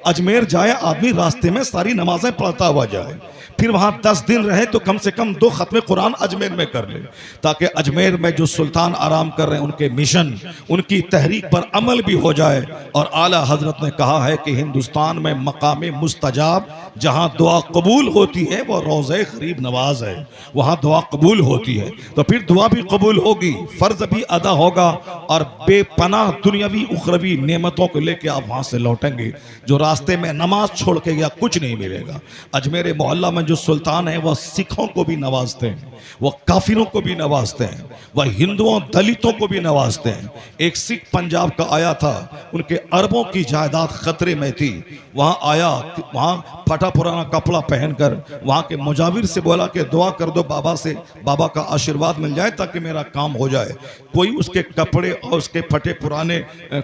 अजमेर जाए आदमी, रास्ते में सारी नमाजें पढ़ता हुआ जाए, फिर वहाँ 10 दिन रहे तो कम से कम 2 खत्म कुरान अजमेर में कर ले, ताकि अजमेर में जो सुल्तान आराम कर रहे हैं उनके मिशन, उनकी तहरीक पर अमल भी हो जाए। और आला हजरत ने कहा है कि हिंदुस्तान में मकाम मुस्तजाब जहाँ दुआ कबूल होती है वो रोज़े गरीब नवाज है, वहाँ दुआ कबूल होती है। तो फिर दुआ भी कबूल होगी, फ़र्ज भी अदा होगा और बेपनाह दुनियावी उखरवी नेमतों को लेकर आप वहाँ से लौटेंगे। जो रास्ते में नमाज छोड़ के गया कुछ नहीं मिलेगा। अजमेर मोहल्ला में जो सुल्तान है वह सिखों को भी नवाजते हैं, वह काफिरों को भी नवाजते हैं, वह हिंदुओं दलितों को भी नवाजते हैं। एक सिख पंजाब का आया था, उनके अरबों की जायदाद खतरे में थी, वहाँ आया, वहाँ फटा पुराना कपड़ा पहनकर वहाँ के मुजाविर से बोला कि दुआ कर दो बाबा से, बाबा का आशीर्वाद मिल जाए ताकि मेरा काम हो जाए। कोई उसके कपड़े और उसके फटे पुराने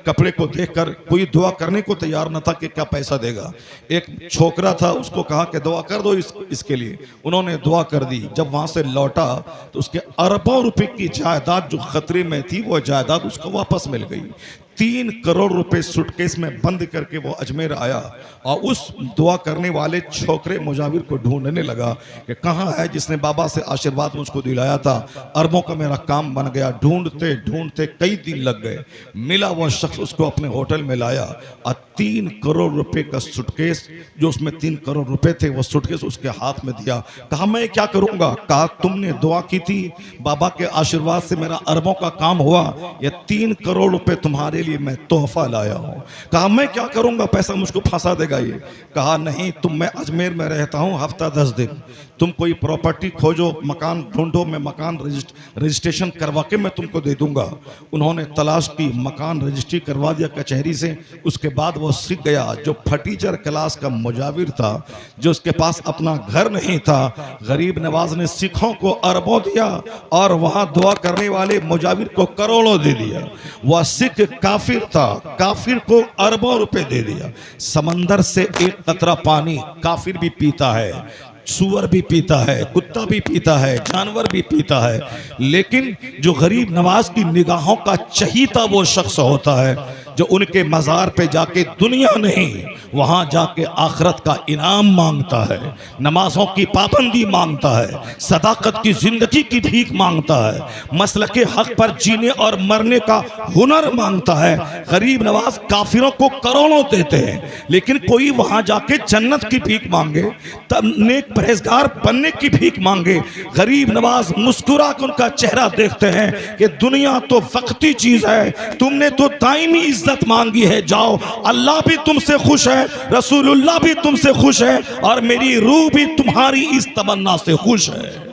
कपड़े को देखकर कोई दुआ करने को तैयार न था कि क्या पैसा देगा। एक छोकरा था, उसको कहा कि दुआ कर दो इसके लिए, उन्होंने दुआ कर दी। जब वहाँ से लौटा तो उसके अरबों रुपए की जायदाद जो खतरे में थी वो जायदाद उसको वापस मिल गई। 3 करोड़ रुपए सूटकेस में बंद करके वो अजमेर आया और उस दुआ करने वाले छोकरे मुजाविर को ढूंढने लगा कि कहाँ है जिसने बाबा से आशीर्वाद मुझको दिलाया था, अरबों का मेरा काम बन गया। ढूंढते ढूंढते कई दिन लग गए, मिला वो शख्स, उसको अपने होटल में लाया और 3 करोड़ रुपए का सूटकेस, जो उसमें 3 करोड़ रुपए थे, वो सूटकेस उसके हाथ में दिया। कहा मैं क्या करूंगा? कहा तुमने दुआ की थी, बाबा के आशीर्वाद से मेरा अरबों का काम हुआ, ये 3 करोड़ रुपए तुम्हारे लिए मैं तोहफा लाया हूं। कहा मैं क्या करूंगा, पैसा मुझको फंसा देगा ये। कहा नहीं, मैं अजमेर में रहता हूं हफ्ता 10 दिन, तुम कोई प्रॉपर्टी खोजो, मकान ढूंढो, मैं मकान रजिस्ट्रेशन करवा के मैं तुमको दे दूंगा। उन्होंने तलाश की, मकान रजिस्ट्री करवा दिया कचहरी से। उसके बाद वो सीख गया। जो फटीचर क्लास का मुजाविर था, जो उसके पास अपना घर नहीं था, गरीब नवाज ने सिखों को अरबों दिया और वहां दुआ करने वाले मुजाविर को करोड़ों दे दिया। वह सिख काफिर था, काफिर को अरबों रुपए दे दिया। समंदर से एक कतरा पानी काफिर भी पीता है, सूअर भी पीता है, कुत्ता भी पीता है, जानवर भी पीता है, लेकिन जो गरीब नवाज की निगाहों का चहीता वो शख्स होता है जो उनके मज़ार पे जाके दुनिया नहीं, वहाँ जाके आखिरत का इनाम मांगता है, नमाजों की पाबंदी मांगता है, सदाकत की जिंदगी की भीख मांगता है, मसलके हक पर जीने और मरने का हुनर मांगता है। गरीब नवाज काफिरों को करोड़ों देते हैं, लेकिन कोई वहाँ जाके जन्नत की भीख मांगे, तब नेक परहेजगार बनने की भीख मांगे। गरीब नवाज मुस्कुरा कर उनका चेहरा देखते हैं कि दुनिया तो वक्ती चीज है, तुमने तो दायमी इज्जत मांगी है, जाओ, अल्लाह भी तुमसे खुश है, रसूलुल्लाह भी तुमसे खुश है और मेरी रूह भी तुम्हारी इस तमन्ना से खुश है।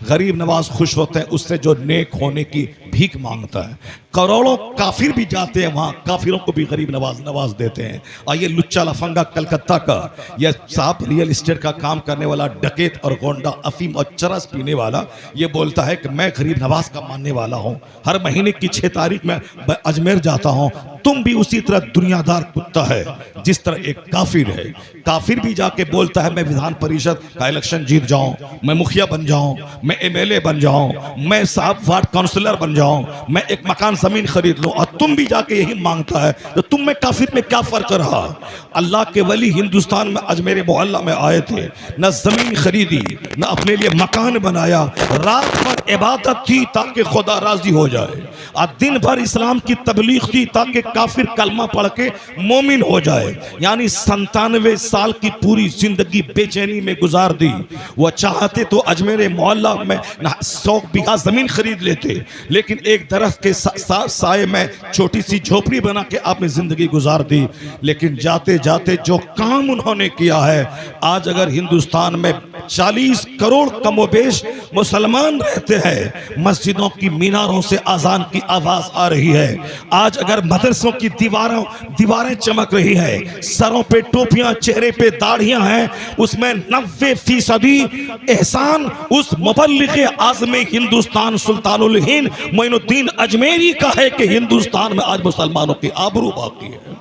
गरीब नवाज खुश होते हैं उससे जो नेक होने की भीख मांगता है। करोड़ों काफिर भी जाते हैं वहाँ, काफिरों को भी गरीब नवाज देते हैं। और ये लुच्चा लफंगा कलकत्ता का, यह साहब रियल एस्टेट का काम करने वाला डकैत और गोंडा, अफीम और चरस पीने वाला, ये बोलता है कि मैं गरीब नवाज का मानने वाला हूँ, हर महीने की 6 तारीख में अजमेर जाता हूँ। तुम भी उसी तरह दुनियादार कुत्ता है जिस तरह एक काफिर है। काफिर भी जाके बोलता है मैं विधान परिषद का इलेक्शन जीत जाऊं, मैं मुखिया बन जाऊं, मैं एमएलए बन जाऊं, मैं साहब वार्ड काउंसलर बन जाऊं, मैं एक मकान जमीन खरीद लूं, और तुम भी जाके यही मांगता है, तो तुम में काफिर में क्या फर्क रहा? अल्लाह के वली हिंदुस्तान में अजमेर मोहल्ला में आए थे, न जमीन खरीदी, न अपने लिए मकान बनाया, रात भर इबादत थी ताकि खुदा राजी हो जाए, और दिन भर इस्लाम की तबलीग थी ताकि काफिर कलमा पढ़ के मोमिन हो जाए। यानी 97 साल की पूरी जिंदगी बेचैनी में गुजार दी। वह चाहते तो अजमेर मोहल्ला में 100 बीघा जमीन खरीद लेते, लेकिन एक दरख्त के साए में छोटी सी झोपड़ी बना के आपने जिंदगी गुजार दी। लेकिन जाते जाते जो काम उन्होंने किया है, आज अगर हिंदुस्तान में 40 करोड़ कमोबेश मुसलमान रहते हैं, मस्जिदों की मीनारों से अजान की आवाज आ रही है, आज अगर मदरसों की दीवारें चमक रही है, सरों पे टोपियां, चेहरे पे दाढ़ियां हैं, उसमें 90% एहसान उस मुबल्लिग़ आज़म हिंदुस्तान सुल्तानुल हिंद मोइनुद्दीन अजमेरी का है कि हिंदुस्तान में आज मुसलमानों की आबरू बाकी है।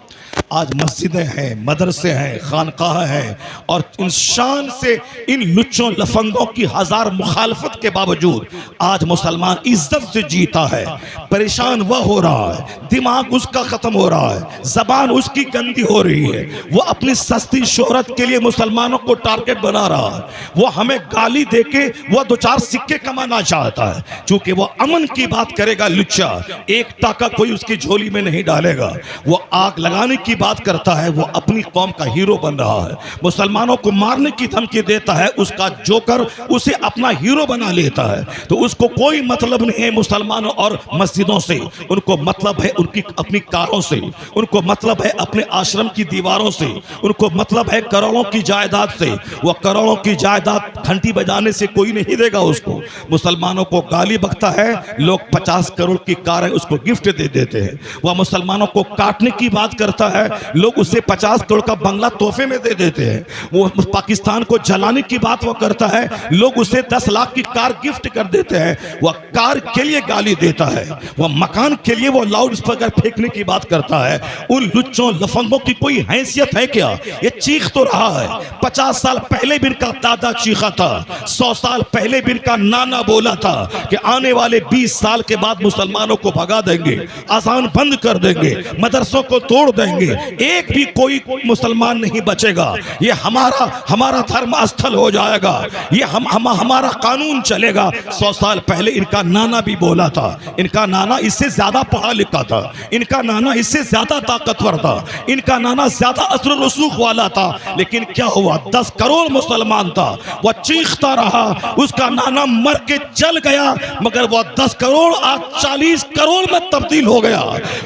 आज मस्जिदें हैं, मदरसे हैं, खानकाह हैं, और इंसान से इन लुच्चों लफंगों की हजार मुखालफत के बावजूद आज मुसलमान इज्जत से जीता है। परेशान वह हो रहा है, दिमाग उसका खत्म हो रहा है, जबान उसकी गंदी हो रही है, वो अपनी सस्ती शोहरत के लिए मुसलमानों को टारगेट बना रहा है, वो हमें गाली देके वो दो चार सिक्के कमाना चाहता है। चूंकि वो अमन की बात करेगा लुच्चा, एक टाका कोई उसकी झोली में नहीं डालेगा। वो आग लगाने की बात करता है, वो अपनी कौम का हीरो बन रहा है। मुसलमानों को मारने की धमकी देता है, उसका जोकर उसे अपना हीरो बना लेता है। तो उसको कोई मतलब नहीं है मुसलमानों और मस्जिदों से, उनको मतलब है उनकी अपनी कारों से, उनको मतलब है अपने आश्रम की दीवारों से, उनको मतलब है करोड़ों की जायदाद से। वो करोड़ों की जायदाद घंटी बजाने से कोई नहीं देगा उसको। मुसलमानों को गाली बकता है, लोग 50 करोड़ की कारें उसको गिफ्ट दे देते हैं। वह मुसलमानों को काटने की बात करता है, लोग उसे 50 करोड़ का बंगला तोहफे में दे देते हैं। वो पाकिस्तान को जलाने की बात वो करता है, लोग उसे 10 लाख की कार गिफ्ट कर देते हैं। वह कार के लिए गाली देता है, वह मकान के लिए वो लाउड स्पीकर फेंकने की बात करता है। उन लुच्चों लफंगों की कोई हैसियत है क्या? ये चीख तो रहा है, 50 साल पहले भी इनका दादा चीखा था, 100 साल पहले भी इनका नाना बोला था कि आने वाले 20 साल के बाद मुसलमानों को भगा देंगे, अजान बंद कर देंगे, मदरसों को तोड़ देंगे, एक भी कोई मुसलमान नहीं बचेगा। ये हमारा धर्म स्थल हो जाएगा, ये हमारा कानून चलेगा। 100 साल पहले इनका नाना भी बोला था। इनका नाना इससे ज्यादा पढ़ा लिखा था, इनका नाना इससे ज्यादा ताकतवर था, इनका नाना ज्यादा असर रसूख वाला था। लेकिन क्या हुआ? 10 करोड़ मुसलमान था, वह चीखता रहा, उसका नाना मर के चल गया, मगर वह 10 करोड़ आज 40 करोड़ में तब्दील हो गया।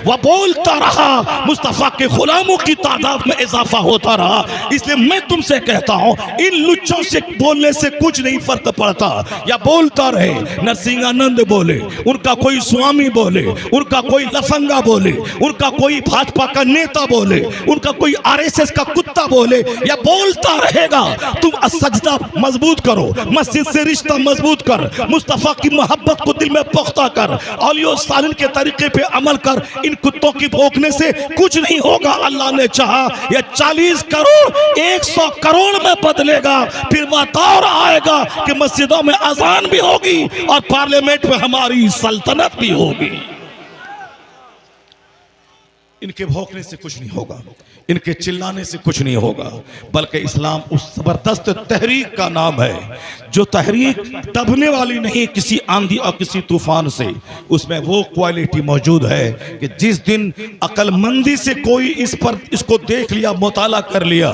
वह बोलता रहा, मुस्तफा के गुलामों की तादाद में इजाफा होता रहा। इसलिए मैं तुमसे कहता हूं, इन लुच्चों से बोलने से कुछ नहीं फर्क पड़ता। या बोलता रहे, नरसिंहानंद बोले, उनका कोई स्वामी बोले, उनका कोई लफंगा बोले, उनका कोई भाजपा का नेता बोले, उनका कोई आरएसएस का कुत्ता बोले, या बोलता रहेगा। तुम सजदा मजबूत करो, मस्जिद से रिश्ता मजबूत कर, मुस्तफा की मोहब्बत को दिल में पुख्ता कर, औलिया सालिन के तरीके पे अमल कर। इन कुत्तों की भौंकने से कुछ नहीं होगा। अल्लाह ने चाहा ये 40 करोड़ 100 करोड़ में बदलेगा। फिर वह दौर आएगा कि मस्जिदों में अजान भी होगी और पार्लियामेंट में हमारी सल्तनत भी होगी। इनके भौंकने से कुछ नहीं होगा, इनके चिल्लाने से कुछ नहीं होगा, बल्कि इस्लाम उस जबरदस्त तहरीक का नाम है जो तहरीक दबने वाली नहीं किसी आंधी और किसी तूफान से। उसमें वो क्वालिटी मौजूद है कि जिस दिन अक्लमंदी से कोई इसको देख लिया, मुताला कर लिया,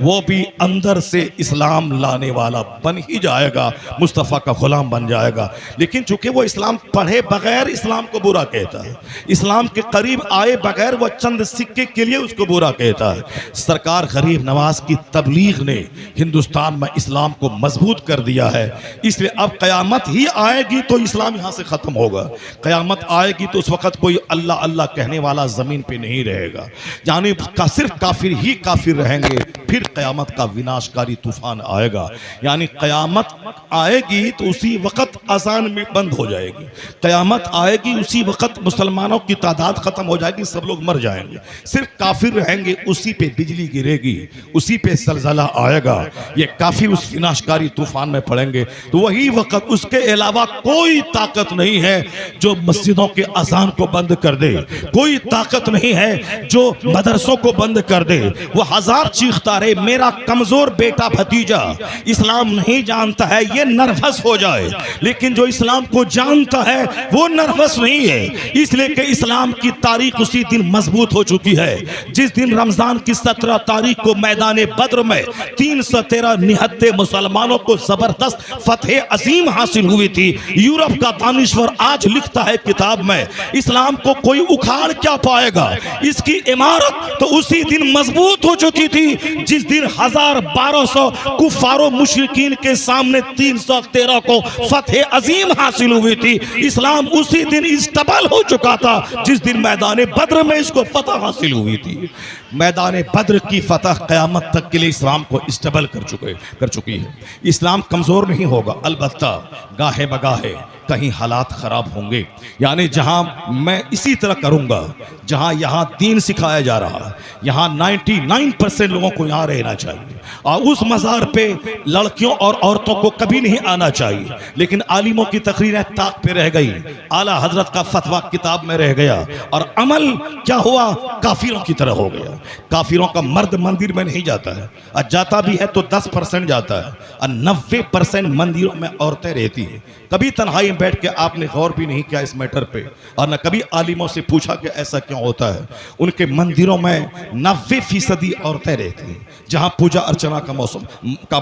वो भी अंदर से इस्लाम लाने वाला बन ही जाएगा, मुस्तफ़ा का गुलाम बन जाएगा। लेकिन चूंकि वो इस्लाम पढ़े बगैर इस्लाम को बुरा कहता है, इस्लाम के करीब आए बगैर वो चंद सिक्के के लिए उसको बुरा कहता है। सरकार गरीब नवाज की तबलीग ने हिंदुस्तान में इस्लाम को मजबूत कर दिया है। इसलिए अब कयामत ही आएगी तो इस्लाम यहां से खत्म होगा। कयामत आएगी तो उस वक्त कोई अल्लाह अल्लाह कहने वाला जमीन पे नहीं रहेगा, यानी सिर्फ काफिर ही काफिर रहेंगे। फिर कयामत का विनाशकारी तूफान आएगा, यानी कयामत आएगी तो उसी वक्त अजान में बंद हो जाएगी, कयामत आएगी उसी वक्त मुसलमानों की तादाद खत्म हो जाएगी, सब लोग मर जाएंगे, सिर्फ काफिर रहेंगे। उसी पे बिजली गिरेगी, उसी पे जलजला आएगा, ये काफिर उस विनाशकारी तूफान में पड़ेंगे। तो वही वक्त, उसके अलावा कोई ताकत नहीं है जो मस्जिदों के अजान को बंद कर दे, कोई ताकत नहीं है जो मदरसों को बंद कर दे। वो हजार चीखता रहे, मेरा कमजोर बेटा भतीजा इस्लाम नहीं जानता है, ये नर्वस हो जाए, लेकिन जो इस्लाम को जानता है वो नर्वस नहीं है। इसलिए कि इस्लाम की तारीख उसी दिन मजबूत हो चुकी है जिस दिन रमजान की 17 तारीख को मैदान बद्र में 313 निहत्ते मुसलमानों को जबरदस्त फतेह अजीम हासिल हुई थी। यूरोप का दानिश्वर आज लिखता है किताब में, इस्लाम को कोई उखाड़ क्या पाएगा, इसकी इमारत तो उसी दिन मजबूत हो चुकी थी जिस दिन 1200 कुफारो मुशरिकीन के सामने 313 को फतेह अजीम हासिल हुई थी। इस्लाम उसी दिन इस्तेमाल हो चुका था जिस दिन मैदान बद्र में इसको फतह हासिल हुई थी। मैदान बद्र की फतह क़यामत तक के लिए इस्लाम को इस्तेमाल कर चुकी है। इस्लाम कमज़ोर नहीं होगा, अलबत्ता गाहे बगाहे कहीं हालात ख़राब होंगे। यानी जहाँ मैं इसी तरह करूँगा, जहाँ यहाँ दीन सिखाया जा रहा है, यहाँ 99% लोगों को यहाँ रहना चाहिए, और उस मज़ार पे लड़कियों और औरतों को कभी नहीं आना चाहिए। लेकिन आलिमों की तकरीरें ताक पे रह गई, आला हजरत का फतवा किताब में रह गया, और अमल क्या हुआ, काफिरों की तरह हो गया। काफिरों का मर्द मंदिर में नहीं जाता है, और जाता भी है तो 10% जाता है, और 90% मंदिरों में औरतें रहती हैं। कभी तन्हाई में बैठ के आपने गौर भी नहीं किया इस मैटर पे, और न कभी आलिमों से पूछा कि ऐसा क्यों होता है। उनके मंदिरों में 90% औरतें रहती हैं। जहाँ पूजा अर्चना का मौसम का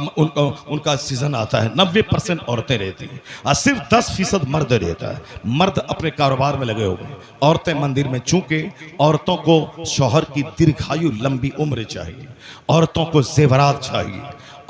उनका सीजन आता है, 90% औरतें रहती हैं, और सिर्फ 10% मर्द रहता है। मर्द अपने कारोबार में लगे हो गए, औरतें मंदिर में। चूंकि औरतों को शौहर की दीर्घायु लंबी उम्र चाहिए, औरतों को जेवरात चाहिए,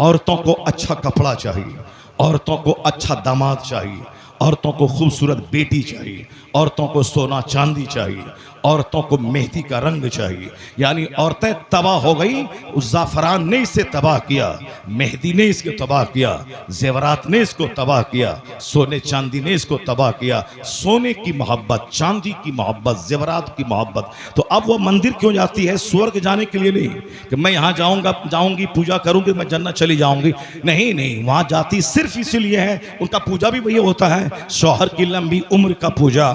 औरतों को अच्छा कपड़ा चाहिए, औरतों को अच्छा दामाद चाहिए, औरतों को खूबसूरत बेटी चाहिए, औरतों को सोना चांदी चाहिए, औरतों को मेहंदी का रंग चाहिए। यानी औरतें तबाह हो गई। उस ज़ाफ़रान ने इसे तबाह किया, मेहंदी ने इसको तबाह किया, जेवरात ने इसको तबाह किया, सोने चांदी ने इसको तबाह किया। सोने की मोहब्बत, चांदी की मोहब्बत, जेवरात की मोहब्बत। तो अब वो मंदिर क्यों जाती है? स्वर्ग जाने के लिए नहीं कि मैं यहाँ जाऊँगी पूजा करूँगी मैं जन्नत चली जाऊँगी। नहीं नहीं, वहाँ जाती सिर्फ इसीलिए है, उनका पूजा भी वही होता है, शौहर की लंबी उम्र का पूजा,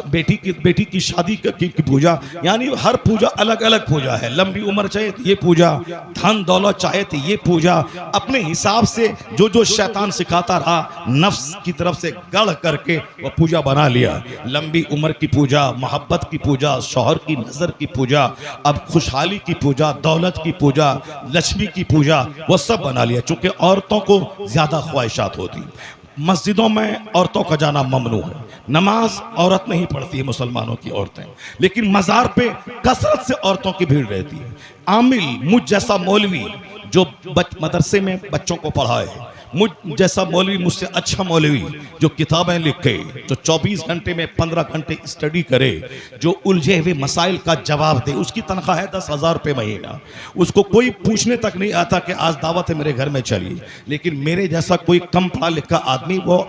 बेटी की शादी की पूजा। यानी हर पूजा अलग अलग पूजा है। लंबी उम्र चाहे तो ये पूजा, धन दौलत चाहे तो ये पूजा। अपने हिसाब से जो शैतान सिखाता रहा, नफ्स की तरफ से गढ़ करके वो पूजा बना लिया। लंबी उम्र की पूजा, मोहब्बत की पूजा, शौहर की नजर की पूजा, अब खुशहाली की पूजा, दौलत की पूजा, लक्ष्मी की पूजा, वो सब बना लिया। चूंकि औरतों को ज्यादा ख्वाहिशात होती। मस्जिदों में औरतों का जाना ममनू है। नमाज औरत नहीं पढ़ती है, मुसलमानों की औरतें, लेकिन मज़ार पे कसरत से औरतों की भीड़ रहती है। आमिल, मुझ जैसा मौलवी जो मदरसे में बच्चों को पढ़ाए, मुझ जैसा मौलवी, मुझसे अच्छा मौलवी जो किताबें लिखे, जो 24 घंटे में 15 घंटे स्टडी करे, जो उलझे हुए मसाइल का जवाब दे, उसकी तनख्वाह है 10,000 रुपये महीना। उसको कोई पूछने तक नहीं आता कि आज दावत है मेरे घर में चलिए। लेकिन मेरे जैसा कोई कम पढ़ा लिखा आदमी वो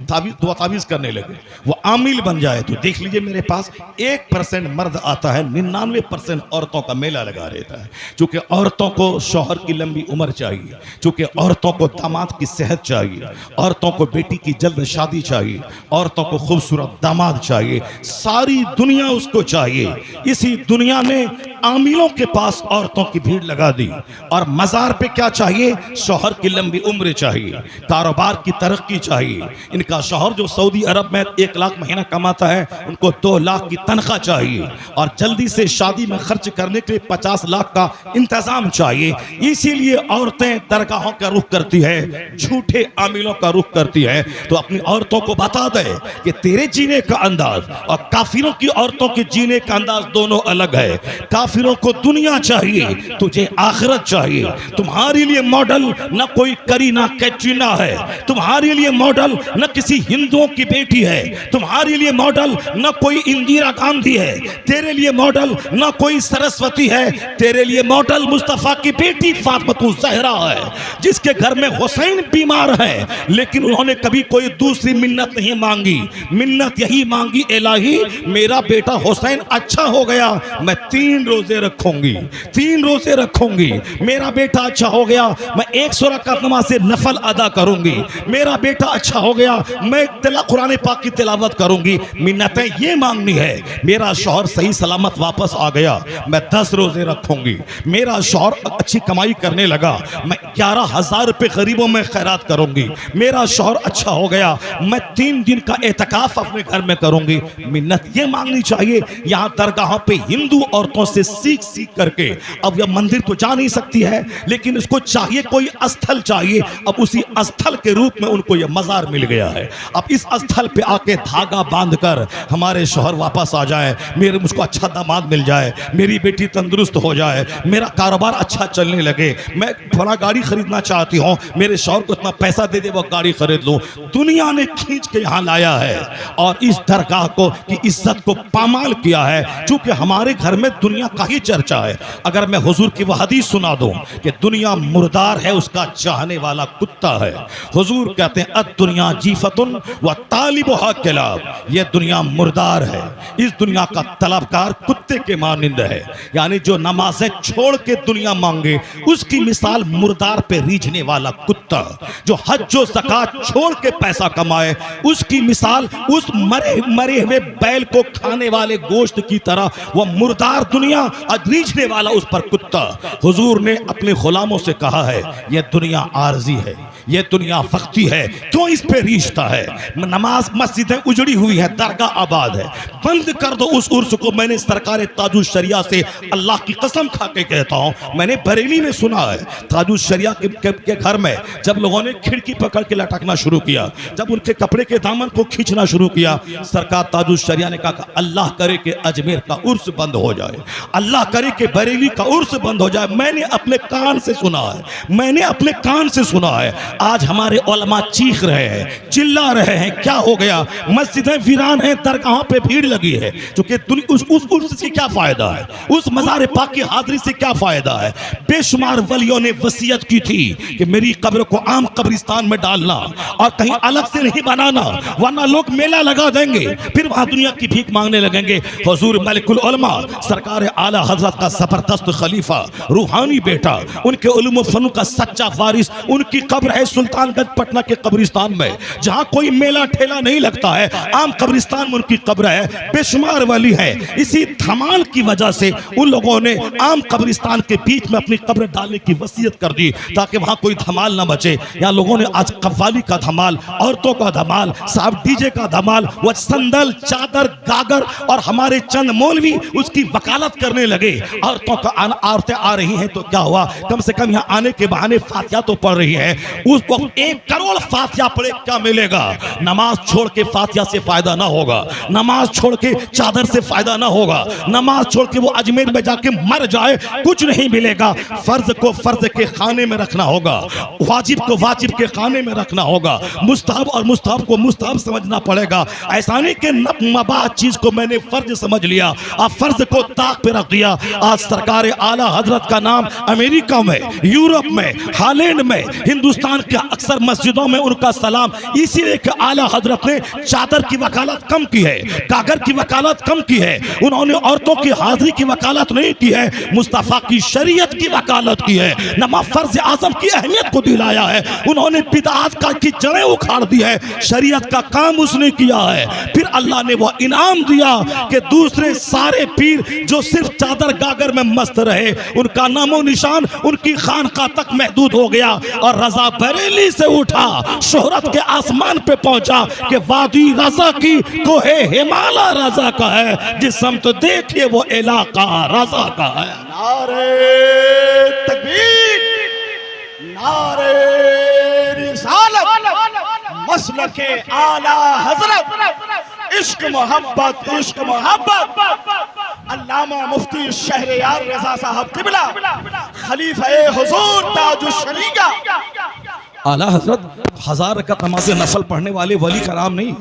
तावीज़ करने लगे, वो आमिल बन जाए, तो देख लीजिए मेरे पास 1% मर्द आता है, 99% औरतों का मेला लगा रहता है। चूंकि औरतों को शौहर की लंबी उम्र चाहिए, चूंकि औरतों को दामाद की सेहत चाहिए, औरतों को बेटी की जल्द शादी चाहिए, औरतों को खूबसूरत दामाद चाहिए, सारी दुनिया उसको चाहिए। इसी दुनिया ने आमिलों के पास औरतों की भीड़ लगा दी। और मज़ार पे क्या चाहिए? शौहर की लंबी उम्र चाहिए, कारोबार की तरक्की चाहिए। इनका शौहर जो सऊदी अरब में 1 लाख महीना कमाता है, उनको 2 लाख की तनख्वाह चाहिए, और जल्दी से शादी में खर्च करने के लिए 50 लाख का इंतजाम चाहिए। इसीलिए औरतें दरगाहों का रुख करती है, झूठे आमिलों का रुख करती है। तो अपनी औरतों को बता दे कि तेरे जीने का अंदाज और काफिरों की औरतों के जीने का अंदाज दोनों अलग है। काफिरों को दुनिया चाहिए, तुझे आखिरत चाहिए। तुम्हारे लिए मॉडल न कोई करीना कैटरीना है, तुम्हारे लिए मॉडल न किसी हिंदुओं की बेटी है, तुम्हारे लिए मॉडल न कोई इंदिरा गांधी है, तेरे लिए मॉडल न कोई सरस्वती है, तेरे लिए मॉडल मुस्तफा की बेटी फातिमा ज़हरा है, जिसके घर में हुसैन बीमार है, लेकिन उन्होंने कभी कोई दूसरी मिन्नत नहीं मांगी। मिन्नत यही मांगी, इलाही मेरा बेटा हुसैन अच्छा हो गया, मैं 3 रोजे रखूंगी, 3 रोजे रखूंगी। मेरा बेटा अच्छा हो गया, मैं 100 रकात नमाज से नफल अदा करूंगी। मेरा बेटा अच्छा हो गया, मैं कुरान पाक की तिलावत करूंगी। मिन्नतें ये मांगनी है। मेरा शौहर सही सलामत वापस आ गया, मैं 10 रोजे रखूंगी। मेरा शौहर अच्छी कमाई करने लगा, मैं 11,000 रुपये गरीबों में खैरात करूंगी। मेरा शौहर अच्छा हो गया, मैं 3 दिन का एतकाफ अपने घर में करूंगी। मिन्नत ये मांगनी चाहिए। यहाँ दरगाहों पे हिंदू औरतों से सीख सीख करके, अब यह मंदिर तो जा नहीं सकती है, लेकिन इसको चाहिए कोई स्थल चाहिए। अब उसी स्थल के रूप में उनको यह मज़ार मिल गया है। अब इस स्थल पे आके धागा बांधकर हमारे शौहर वापस आ जाए, मुझको अच्छा दामाद मिल जाए, मेरी बेटी तंदुरुस्त हो जाए, मेरा कारोबार अच्छा चलने लगे, मैं थोड़ा गाड़ी खरीदना चाहती हूँ, मेरे शौहर को इतना पैसा दे दे वो गाड़ी खरीद लूँ। दुनिया ने खींच के यहाँ लाया है और इस दरगाह को की इज्जत को पामाल किया है। चूंकि हमारे घर में दुनिया का ही चर्चा है। अगर मैं हुजूर की वह हदीस सुना दूं कि दुनिया मुर्दार है, उसका चाहने वाला कुत्ता है। हुजूर कहते हैं अद दुनिया दुनिया जीफतुन व तालिबुहा किलाब, यह दुनिया मुर्दार है, इस दुनिया का तलबकार कुत्ते के मानिंद है। यानी जो नमाजें छोड़ के दुनिया मांगे उसकी मिसाल मुर्दार पे रीझने वाला कुत्ता, जो हज व ज़कात छोड़ के पैसा कमाए उसकी मिसाल उस मरे हुए बैल को खाने वाले गोश्त की तरह, वह मुर्दार दुनिया और रीझने वाला उस पर कुत्ता। हुजूर ने अपने गुलामों से कहा है यह दुनिया आरजी है, यह दुनिया वक्ती है, क्यों इस पे रीझता है? नमाज मस्जिदें उजड़ी हुई है, दरगाह आबाद है, बंद कर दो उस उर्स को। मैंने सरकार ताजुल शरिया से अल्लाह की कसम खा के कहता हूं, मैंने बरेली में सुना है ताजुल शरिया के घर में जब लोगों ने खिड़की पकड़ के लटकना शुरू किया, जब उनके कपड़े के दामन को खींचना शुरू किया, सरकार ताजुल शरिया ने कहा अल्लाह करे कि अजमेर का उर्स बंद हो जाए, अल्लाह करे कि बरेली का उर्स बंद हो जाए। मैंने अपने कान से सुना है, मैंने अपने कान से सुना है। आज हमारे उलमा चीख रहे हैं, चिल्ला रहे हैं, क्या हो गया? मस्जिदें वीरान हैं, दरगाहों पे भीड़ लगी है, क्योंकि उस उर्स से क्या फायदा है, उस मज़ार पाक की हाज़िरी से क्या फायदा है? बेशुमार वलियों ने वसीयत की थी कि मेरी कब्र को आम कब्रिस्तान में डालना और कहीं अलग से नहीं बनाना, वरना लोग मेला लगा देंगे, फिर वहां दुनिया की भीख मांगने लगेंगे। हुजूर मलिकुल उलमा सरकार आला हजरत का जबरदस्त खलीफा, रूहानी बेटा, उनके उलूम फन का सच्चा वारिस, उनकी कब्र है सुल्तानगंज पटना के कब्रिस्तान में, जहां कोई मेला ठेला नहीं लगता है, आम कब्रिस्तान में उनकी कब्र है। बेशुमार वाली है, इसी धमाल की वजह से उन लोगों ने आम कब्रिस्तान के बीच में अपनी कब्र डालने की वसीयत कर दी ताकि वहां कोई धमाल ना बचे। या लोगों ने आज कव्वाली का धमाल, औरतों का धमाल, साहब डीजे का धमाल, वह संदल चादर गागर, और हमारे चंद मौलवी उसकी वकालत करने लगे। औरतों का औरतें आ रही हैं तो क्या हुआ, कम से कम यहाँ आने के बहाने फातिहा तो पढ़ रही है। उस वक्त 1 करोड़ फातिहा पढ़े क्या मिलेगा? नमाज छोड़ के फातिहा से फायदा ना होगा, नमाज छोड़ के चादर से फायदा ना होगा, नमाज छोड़ के वो अजमेर में जाके मर जाए कुछ नहीं मिलेगा। फर्ज को फर्ज के खाने में रखना होगा, वाजिब को वाजिब के खाने में रखना होगा, मुस्तहब और मुस्तहब को मुस्तहब समझना पड़ेगा। ऐसा नहीं कि नबाद चीज को मैंने फर्ज समझ लिया और फर्ज को ताक पे रख दिया। आज सरकार आला हजरत का नाम अमेरिका में, यूरोप में, हालैंड में, हिंदुस्तान के अक्सर मस्जिदों में उनका सलाम, इसीलिए कि आला हजरत ने चादर की वकालत कम की है, कागर की वकालत कम की है, उन्होंने औरतों की हाजिरी की वकालत नहीं की है, मुस्तफा की शरीयत की वकालत की है, नमाज फर्ज आजम की अहमियत को दिलाया है, उन्होंने बिदअत का की जड़ें उखाड़ दी है, शरीयत का काम उसने किया है। फिर अल्लाह ने वो इनाम दिया कि दूसरे सारे पीर जो सिर्फ चादर गागर में मस्त रहे, उनका नामो निशान उनकी खानका तक महदूद हो गया और रजा बरेली से उठा, शोहरत के आसमान पे पहुंचा कि वादी रजा की कोहे हिमालय रजा का है, जिस समत देखिए वो इलाका रजा का है। नारे तकबीर, नारे रिसालत, मसलके आला हजरत, इश्क मोहब्बत, इश्क मोहब्बत। अल्लामा मुफ्ती शहरयार रजा साहब किबला, खलीफे हुजूर ताजुल शरीया। आला हजरत 1000 रकात नमाज़ नफल पढ़ने वाले वली का नाम नहीं,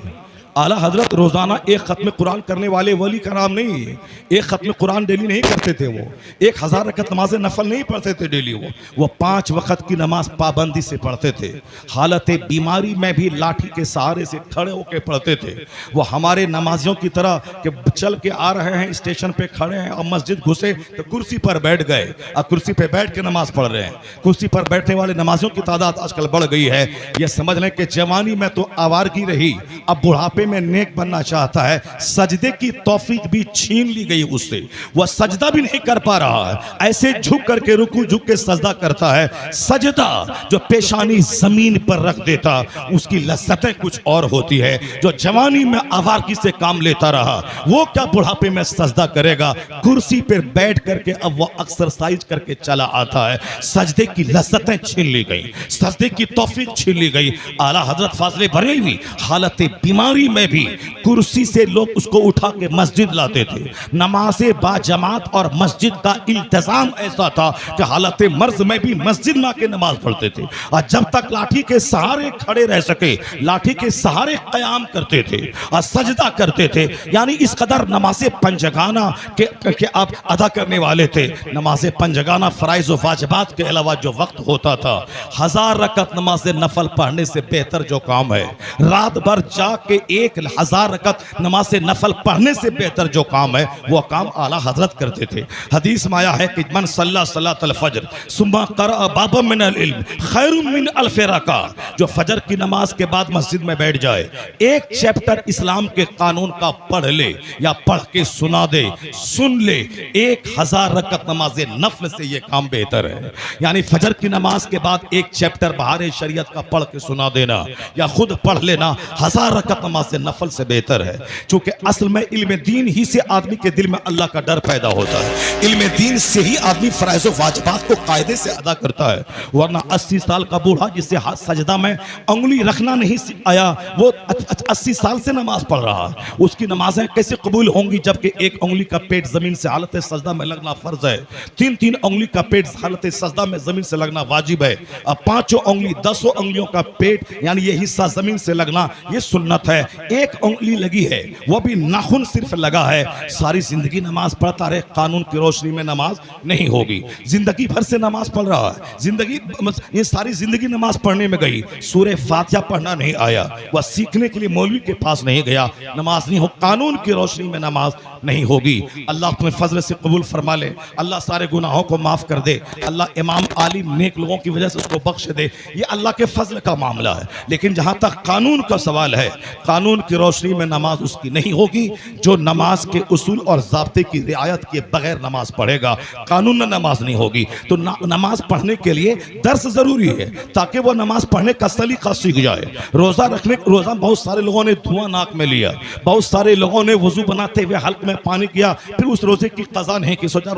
आला हजरत रोज़ाना 1 ख़त्म कुरान करने वाले वली का नाम नहीं। 1 ख़त्म कुरान डेली नहीं करते थे, वो 1000 रकात नमाज नफल नहीं पढ़ते थे डेली, वो 5 वक़्त की नमाज पाबंदी से पढ़ते थे। हालत बीमारी में भी लाठी के सहारे से खड़े होकर पढ़ते थे। वो हमारे नमाजियों की तरह कि चल के आ रहे हैं, स्टेशन पे खड़े हैं और मस्जिद घुसे तो कुर्सी पर बैठ गए और कुर्सी पर बैठ के नमाज पढ़ रहे हैं। कुर्सी पर बैठने वाले नमाजियों की तादाद आजकल बढ़ गई है। ये समझ लें कि जवानी में तो आवारगी रही, अब बुढ़ापे में नेक बनना चाहता है, सजदे की तौफीक भी छीन ली गई उससे, वह सजदा भी नहीं कर पा रहा है। ऐसे झुक करके रुकू झुक के सजदा करता है। सजदा जो पेशानी जमीन पर रख देता उसकी लज्जतें कुछ और होती है। जो जवानी में आवारगी से काम लेता रहा वो क्या बुढ़ापे में सजदा करेगा? कुर्सी पर बैठ करके अब वो एक्सरसाइज करके चला आता है। सजदे की लज्जतें छीन ली गई, सजदे की तौफीक छीन ली गई। आला हजरत फाज़िल बरेलवी हालत बीमारी में भी कुर्सी से लोग उसको उठा के मस्जिद लाते थे। नमाज बाजमात और मस्जिद का इल्तिजाम ऐसा था कि हालत मर्ज में भी मस्जिद में आके नमाज पढ़ते थे, और जब तक लाठी के सहारे खड़े रह सके, लाठी के सहारे क़याम करते थे और सजदा करते थे। यानी इस कदर नमाज पंजगाना के आप अदा करने वाले थे। नमाज पंजगाना फ़राइज़ व वाजिबात के अलावा जो वक्त होता था, 1000 रकत नमाज नफल पढ़ने से बेहतर जो काम है, रात भर जाग के 1000 रकत नमाज नफल पढ़ने से बेहतर जो काम है, वो काम आला हजरत करते थे। हदीस में आया है कि मन सल्ला सलातल फज्र सुम्मा क़रा बाबा मिनल इल्म खैरुम मिन अल्फ़ रका, जो फजर की नमाज के बाद मस्जिद में बैठ जाए, एक चैप्टर इस्लाम के कानून का पढ़ ले या पढ़ के सुना दे, सुन ले, 1000 रकत नमाज नफल से ये काम बेहतर है। यानी फजर की नमाज के बाद एक चैप्टर बहार शरीयत का पढ़ के सुना देना या खुद पढ़ लेना 1000 रकत नमाज नफल से बेहतर है। चूंकि असल में इल्म दीन ही से आदमी के दिल में अल्लाह का डर पैदा होता है। इल्म दीन से ही आदमी फ़राइज़ व वाजिबात को कायदे से अदा करता है। वरना 80 साल का बूढ़ा जिससे हाथ सजदा में उंगली रखना नहीं आया, वो 80 साल से नमाज पढ़ रहा है, उसकी नमाजें कैसे कबूल होंगी? जबकि एक उंगली का पेट जमीन से हालत सजदा में लगना फर्ज है, 3 उंगली का पेट हालत सजदा में जमीन से लगना वाजिब है, अब 5 उंगली 10 उंगलियों का पेट यानी ये हिस्सा जमीन से लगना ये सुन्नत है। एक उंगली लगी है, वो भी नाखून सिर्फ लगा है, सारी जिंदगी नमाज पढ़ता रहे, कानून की रोशनी में नमाज नहीं होगी। जिंदगी भर से नमाज पढ़ रहा है, जिंदगी ये सारी जिंदगी नमाज पढ़ने में गई, सूरह फातिहा पढ़ना नहीं आया, वह सीखने के लिए मौलवी के पास नहीं गया, नमाज नहीं हो, कानून की रोशनी में नमाज नहीं होगी। अल्लाह तुम्हें फजल से कबूल फरमा ले, अल्लाह सारे गुनाहों को माफ़ कर दे, अल्लाह इमाम आलिम नेक लोगों की वजह से उसको बख्श दे, ये अल्लाह के फजल का मामला है। लेकिन जहाँ तक कानून का सवाल है, कानून की रोशनी में नमाज उसकी नहीं होगी जो नमाज के उसूल और ज़ाब्ते की रियायत के बगैर नमाज पढ़ेगा, कानून में नमाज नहीं होगी। तो नमाज पढ़ने के लिए दर्स ज़रूरी है ताकि वो नमाज पढ़ने का सलीका सीख जाए। रोज़ा बहुत सारे लोगों ने धुआं नाक में लिया, बहुत सारे लोगों ने वजू बनाते हुए हल्क में पानी किया, फिर उस रोजे की कज़ा नहीं की, सोचा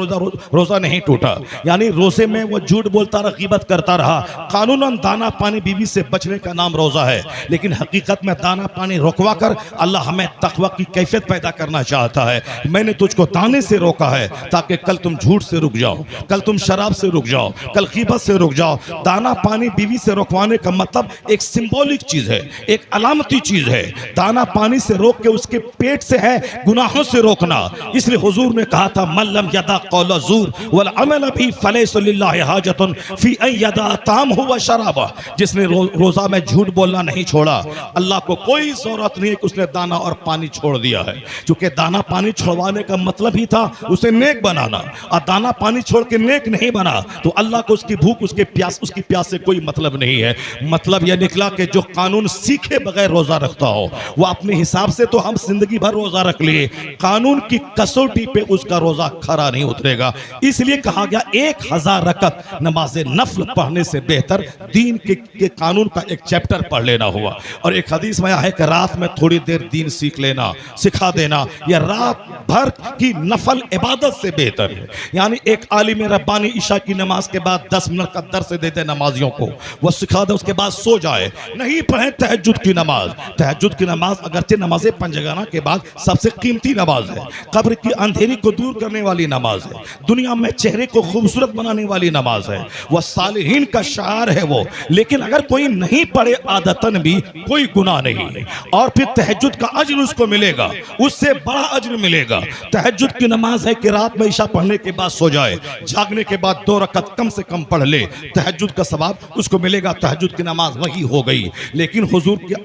रोजा नहीं टूटा। यानी रोजे में वो झूठ बोलता रहा, ग़ीबत करता रहा। कानूनन दाना पानी बीवी से बचने का नाम रोजा है, लेकिन हकीकत में दाना पानी रोकवा कर अल्लाह हमें तक़वा की कैफियत पैदा करना चाहता है। मैंने तुझको दाने से रोका है ताकि कल तुम झूठ से रुक जाओ, कल तुम शराब से रुक जाओ, कल ग़ीबत से रुक जाओ। दाना पानी बीवी से रोकवाने का मतलब एक सिंबॉलिक चीज है, एक अलामती चीज है। दाना पानी से रोक के उसके पेट से है गुनाहों से रोकना। इसलिए हुजूर ने कहा था मल्लम यदा कौल ज़ूर वल अमल भी फलैस लिल्लाहि हाजतुन फी अन यदा तामहु व शराबा। जिसने रोजा में झूठ बोलना नहीं छोड़ा, अल्लाह को कोई जरूरत नहीं है कि उसने दाना और पानी छोड़ दिया है। क्योंकि दाना पानी छोड़वाने का मतलब ही था उसे नेक बनाना, और दाना पानी छोड़ के नेक नहीं बना तो अल्लाह को उसकी भूख उसकी प्यास से कोई मतलब नहीं है। मतलब यह निकला कि जो कानून सीखे बगैर रोजा रखता हो वो अपने हिसाब से तो हम जिंदगी भर रोजा रख लिए, कानून की कसौटी पे उसका रोजा खरा नहीं उतरेगा। इसलिए कहा गया 1000 रकत नमाज नफल पढ़ने से बेहतर दीन के कानून का एक चैप्टर पढ़ लेना हुआ। और एक हदीस में है कि रात में थोड़ी देर दीन सीख लेना, सिखा देना, यह रात भर की नफल इबादत से बेहतर है। यानी एक आलिम रब्बानी ईशा की नमाज के बाद 10 मिनट का दर्स देते नमाजियों को, वो सिखा दे, उसके बाद सो जाए। नहीं पढ़े तहज्जुद की नमाज, तहज्जुद की नमाज अगरचे नमाज पंजगाना के बाद सबसे कीमती नमाज है, कब्र की अंधेरी को दूर करने वाली नमाज है, दुनिया में चेहरे को खूबसूरत बनाने वाली नमाज है, वह सालिहीन का शार है वो। लेकिन अगर कोई नहीं पढ़े आदतन भी कोई गुनाह नहीं है, और फिर तहज्जुद का अज्र उसको मिलेगा, उससे बड़ा अज्र मिलेगा। तहज्जुद की नमाज है कि रात में ईशा पढ़ने के बाद सो जाए, जागने के बाद 2 रकत कम से कम पढ़ ले, तहज्जुद का सवाब उसको मिलेगा। तहज्जुद की नमाज वही हो गई। लेकिन हुजूर के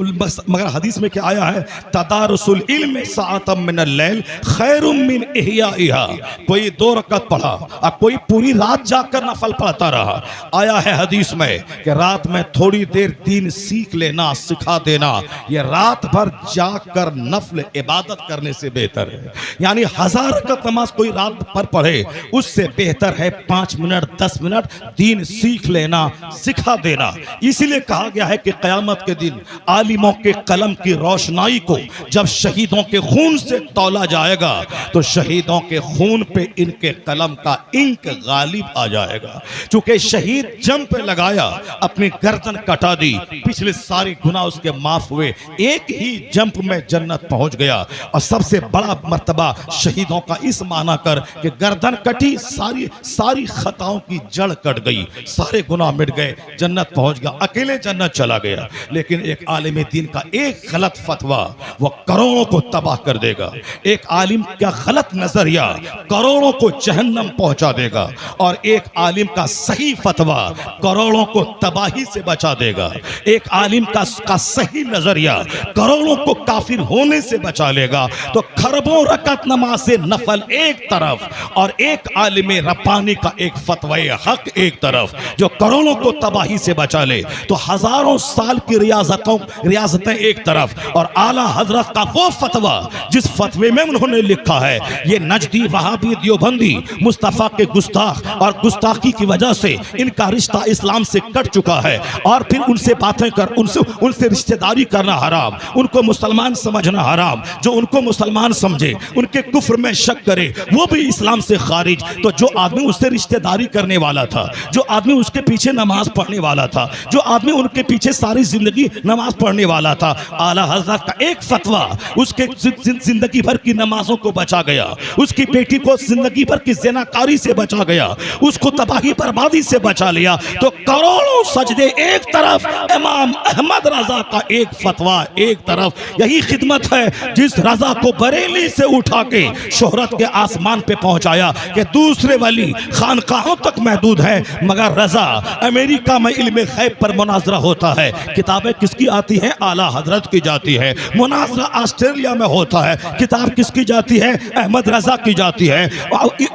मगर हदीस में क्या आया है, तदारुसुल इल्म सआतम मिनल लैल खैरुम मिन इहयाइहा। कोई 2 रकत पढ़ा और कोई पूरी रात जाकर नफल पढ़ता रहा। आया है हदीस में कि रात में थोड़ी देर दीन सीख लेना, सिखा देना, यह रात भर जाकर नफल इबादत करने से बेहतर है। यानी 1000 रकत नमाज कोई रात भर पढ़े उससे बेहतर है 5 मिनट 10 मिनट दीन सीख लेना, सिखा देना। इसीलिए कहा गया है कि क़यामत के दिन आलिमों के कलम की रोशनाई को जब शहीदों के खून से तौला जाएगा तो शहीदों के खून पे इनके कलम का इंक गालिब आ जाएगा। चूंकि शहीद जम पे लगाया, अपनी गर्दन कटा दी, पिछले सारे गुनाह उसके माफ हुए, एक ही जंप में जन्नत पहुंच गया। और सबसे बड़ा मर्तबा शहीदों का इस माना कर कि गर्दन कटी, सारी खताओं की जड़ कट गई, सारे गुनाह मिट गए, जन्नत पहुंच गया, अकेले जन्नत चला गया। लेकिन एक आलिम दीन का एक गलत फतवा वो करोड़ों को तबाह कर देगा। एक आलिम का गलत नजरिया करोड़ों को जहन्नम पहुंचा देगा, और एक आलिम का सही फतवा करोड़ों को तबाही से बचा देगा। एक आलिम का सही नजरिया करोड़ों को काफिर होने से बचा लेगा। तो खरबों रकत नमाज से नफल एक तरफ, और एक आलिम रब्बानी का एक फतवा हक एक तरफ, जो करोड़ों को तबाही से बचा ले। तो हजारों साल की रियासतें एक तरफ, और आला हजरत का वो फतवा जिस फतवे में उन्होंने लिखा है ये नजदी वहाबी देवबंदी मुस्तफा के गुस्ताख, और गुस्ताखी की वजह से इनका रिश्ता इस्लाम से कट चुका है, और फिर उनसे बातें कर उनसे रिश्तेदारी करना हराम, उनको मुसलमान समझना हराम। जो उनको मुसलमान समझे, उनके कुफ्र में शक करे, वो भी इस्लाम से खारिज। तो जो आदमी उससे रिश्तेदारी करने वाला था, जो आदमी उसके पीछे नमाज पढ़ने वाला था, जो आदमी उनके पीछे सारी जिंदगी नमाज पढ़ने वाला था, आला हजरत का एक फतवा उसके जिंदगी भर की नमाजों को बचा गया, उसकी बेटी को जिंदगी भर की ज़िनाकारी से बचा गया, उसको तबाही बर्बादी से बचा लिया। तो करोड़ों सजदे एक तरफ, इमाम अहमद रजा का एक फतवा एक तरफ। यही खिदमत है जिस रजा को बरेली से उठा के शोहरत के आसमान पे पहुंचाया कि दूसरे वली खानकाहों तक महदूद है, मगर रजा अमेरिका में इल्म गैब पर मुनाजरा होता है। किताबें किसकी आती हैं? आला हजरत की जाती है। मुनाजरा ऑस्ट्रेलिया में होता है, किताब किसकी जाती है? अहमद रजा की जाती है।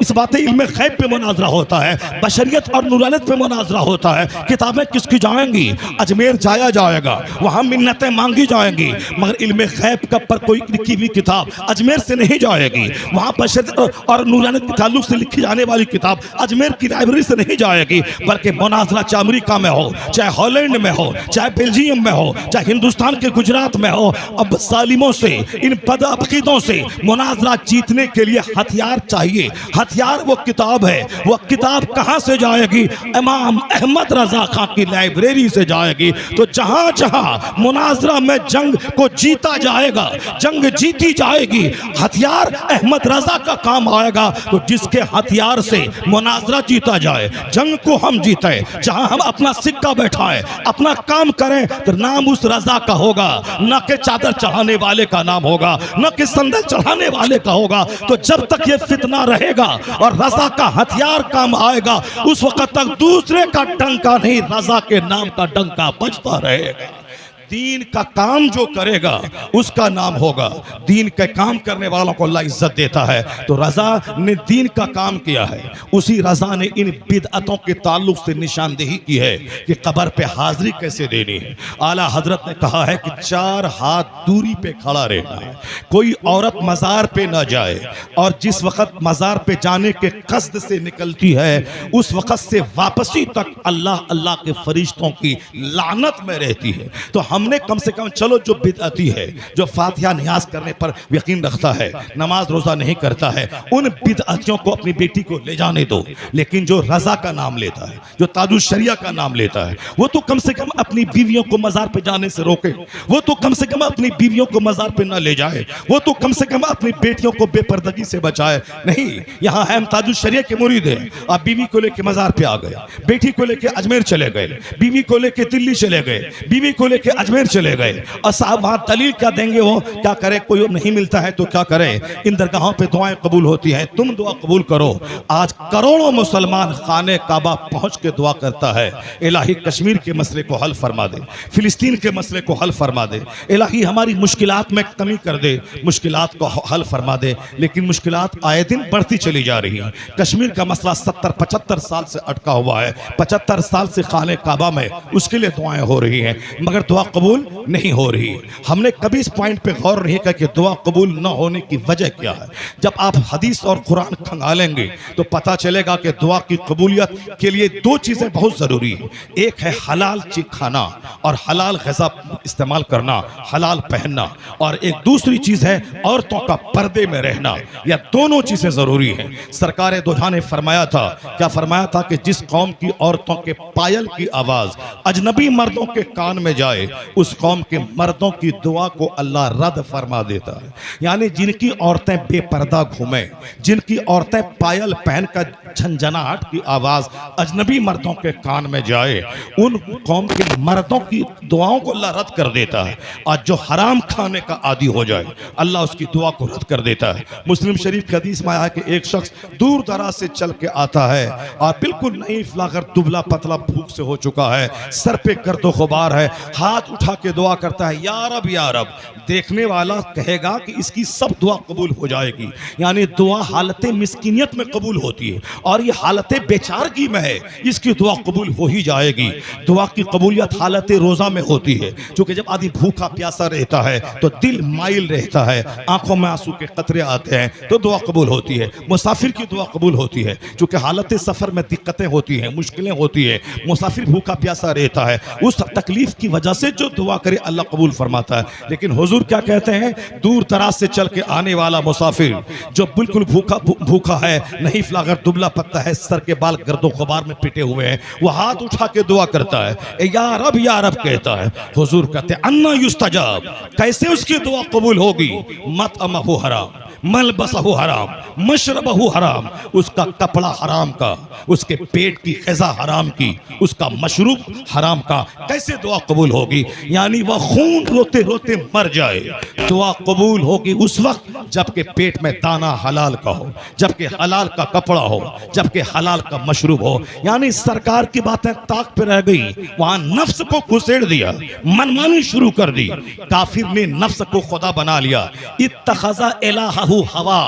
इस बात इल्म गैब पे मुनाजरा होता है, बशरियत और नूरानियत पे मुनाजरा होता है। किताबें किसकी जाएंगी? अजमेर जाया जाएगा, वहां मिन्नतें मांगी जाएंगी, मगर इल्म गैब का पर कोई लिखी हुई किताब अजमेर से नहीं जाएगी। वहां बशरियत और नूरानियत के ताल्लुक से लिखी जाने वाली किताब अजमेर की लाइब्रेरी से नहीं जाएगी, बल्कि मुनाजरा चाहे अमेरिका में हो, चाहे हॉलैंड में हो, चाहे बेल्जियम में हो, चाहे हिंदुस्तान के गुजरात में हो। अब सालिमों से, इन बदअकीदों से मुनाजरा जीतने के लिए हथियार चाहिए। हथियार वो किताब है। वो किताब कहां से जाएगी? इमाम अहमद रजा खां की लाइब्रेरी से जाएगी। तो जहां जहां मुनाजरा में जंग को जीता जाएगा, जंग जीती जाएगी, हथियार अहमद रजा का काम आएगा। तो जिसके हथियार से मुनाजरा जीता जाए, जंग को हम जीते, जहां हम अपना सिक्का बैठाएं, अपना काम करें, तो नाम उस रजा का होगा, न कि चादर चढ़ाने वाले का नाम होगा, न कि संदल चढ़ाने वाले का होगा। तो जब तक ये फितना रहेगा और रजा का हथियार काम आएगा, उस वक्त तक दूसरे का डंका नहीं, रजा के नाम का डंका बजता रहेगा। दीन का काम जो करेगा उसका नाम होगा। दीन के काम करने वालों को अल्लाह इज्जत देता है। तो रजा ने दीन का काम किया है, उसी रजा ने इन बिदअतों के ताल्लुक से निशानदेही की है कि कब्र पे हाजिरी कैसे देनी है। आला हजरत ने कहा है कि 4 हाथ दूरी पे खड़ा रहना है, कोई औरत मज़ार पे ना जाए, और जिस वक्त मज़ार पे जाने के कस्द से निकलती है उस वक्त से वापसी तक अल्लाह अल्लाह के फरिश्तों की लानत में रहती है। तो हमने कम से कम, चलो जो बिदअती है, जो फातिहा नियाज करने पर यकीन रखता है, नमाज रोजा नहीं करता है, उन बिदअतियों को अपनी बेटी को ले जाने दो। लेकिन जो रजा का नाम लेता है, जो ताजुश शरिया का नाम लेता है, वो तो कम से कम अपनी बीवियों को मज़ार पे जाने से रोके, वो तो कम से कम अपनी बीवियों को मज़ार पे ना ले जाए, वो तो कम से कम अपनी बेटियों को बेपर्दगी से बचाए। नहीं, यहाँ हम ताजुश शरिया के मुरीद हैं, आप बीवी को लेके मज़ार पे आ गए, बेटी को लेके अजमेर चले गए, बीवी को लेके दिल्ली चले गए, बीवी को लेके अजमेर चले गए, और साहब वहां दलील क्या देंगे? वो क्या करे? कोई नहीं मिलता है तो क्या करे? इन दरगाहों पे दुआएं कबूल होती हैं, तुम दुआ कबूल करो। आज करोड़ों मुसलमान खाने काबा पहुंच के दुआ करता है, इलाही कश्मीर के मसले को हल फरमा दे, फिलिस्तीन के मसले को हल फरमा दे, इलाही हमारी मुश्किलात में कमी कर दे, मुश्किलात को हल फरमा दे। लेकिन मुश्किलात आए दिन बढ़ती चली जा रही हैं। कश्मीर का मसला 70-75 साल से अटका हुआ है, 75 साल से खाने काबा में उसके लिए दुआएं हो रही हैं, मगर दुआ कबूल नहीं हो रही। हमने कभी इस पॉइंट पे गौर नहीं किया कि दुआ कबूल न होने की वजह क्या है। जब आप हदीस और कुरान खंगालेंगे तो पता चलेगा कि दुआ की कबूलियत के लिए 2 चीज़ें बहुत ज़रूरी हैं। एक है हलाल चीज़ खाना और हलाल ग़िज़ा इस्तेमाल करना, हलाल पहनना, और एक दूसरी चीज़ है औरतों का पर्दे में रहना। यह दोनों चीज़ें ज़रूरी हैं। सरकार दो जहां ने फरमाया था, क्या फरमाया था कि जिस कौम की औरतों के पायल की आवाज़ अजनबी मर्दों के कान में जाए उस कौम के मर्दों की दुआ को अल्लाह रद्द फरमा देता है। यानी जिनकी औरतें बेपर्दा घूमें, जिनकी औरतें पायल पहन कर झंझनाहट की आवाज अजनबी मर्दों के कान में जाए, उन कौम के मर्दों की दुआओं को अल्लाह रद्द कर देता है। और जो हराम खाने का आदी हो जाए अल्लाह उसकी दुआ को रद्द कर देता है। मुस्लिम शरीफ की हदीस में आया कि एक शख्स दूर दराज से चल के आता है और बिल्कुल नहीं फ्लाकर दुबला पतला भूख से हो चुका है, सर पे गर्दो गुबार है, हाथ उठा के दुआ करता है, या रब या रब। देखने वाला कहेगा कि इसकी सब दुआ कबूल हो जाएगी। यानी दुआ हालत मिस्कीनियत में कबूल होती है और ये हालत बेचारगी में है, इसकी दुआ कबूल हो ही जाएगी। दुआ की कबूलियत हालत रोजा में होती है, क्योंकि जब आदमी भूखा प्यासा रहता है तो दिल माइल रहता है, आंखों में आंसू के कतरे आते हैं तो दुआ कबूल होती है। मुसाफिर की दुआ कबूल होती है, क्योंकि हालत सफर में दिक्कतें होती हैं, मुश्किलें होती है, मुसाफिर भूखा प्यासा रहता है, उस तकलीफ की वजह से जो दुआ करे अल्लाह कबूल फरमाता है। लेकिन हुजूर क्या कहते हैं, दूर दराज से चल के आने वाला मुसाफिर जो बिल्कुल भूखा है, नहीं फ्लागर दुबला पत्ता है, सर के बाल गर्दो गुबार में पिटे हुए हैं, वो हाथ उठा के दुआ करता है, या रब कहता है। हुजूर कहते हैं अन्ना युस्तजाब, कैसे उसकी दुआ कबूल होगी। मत अमहु हराम, मलबसहु हराम, मशरबहु हराम, उसका कपड़ा हराम का, उसके पेट की ग़िज़ा हराम की, उसका मशरूब हराम का, कैसे दुआ कबूल होगी। यानी वह खून रोते रोते मर जाए, दुआ कबूल होगी उस वक्त जबकि पेट में दाना हलाल का हो, जबकि हलाल का कपड़ा हो, जबकि हलाल का मशरूब हो। यानी सरकार की बातें ताक पे रह गई, वहां नफ्स को घुसेड़ दिया, मनमानी शुरू कर दी, काफिर ने नफ्स को खुदा बना लिया। इत्तखज़ा इलाहहु हवा,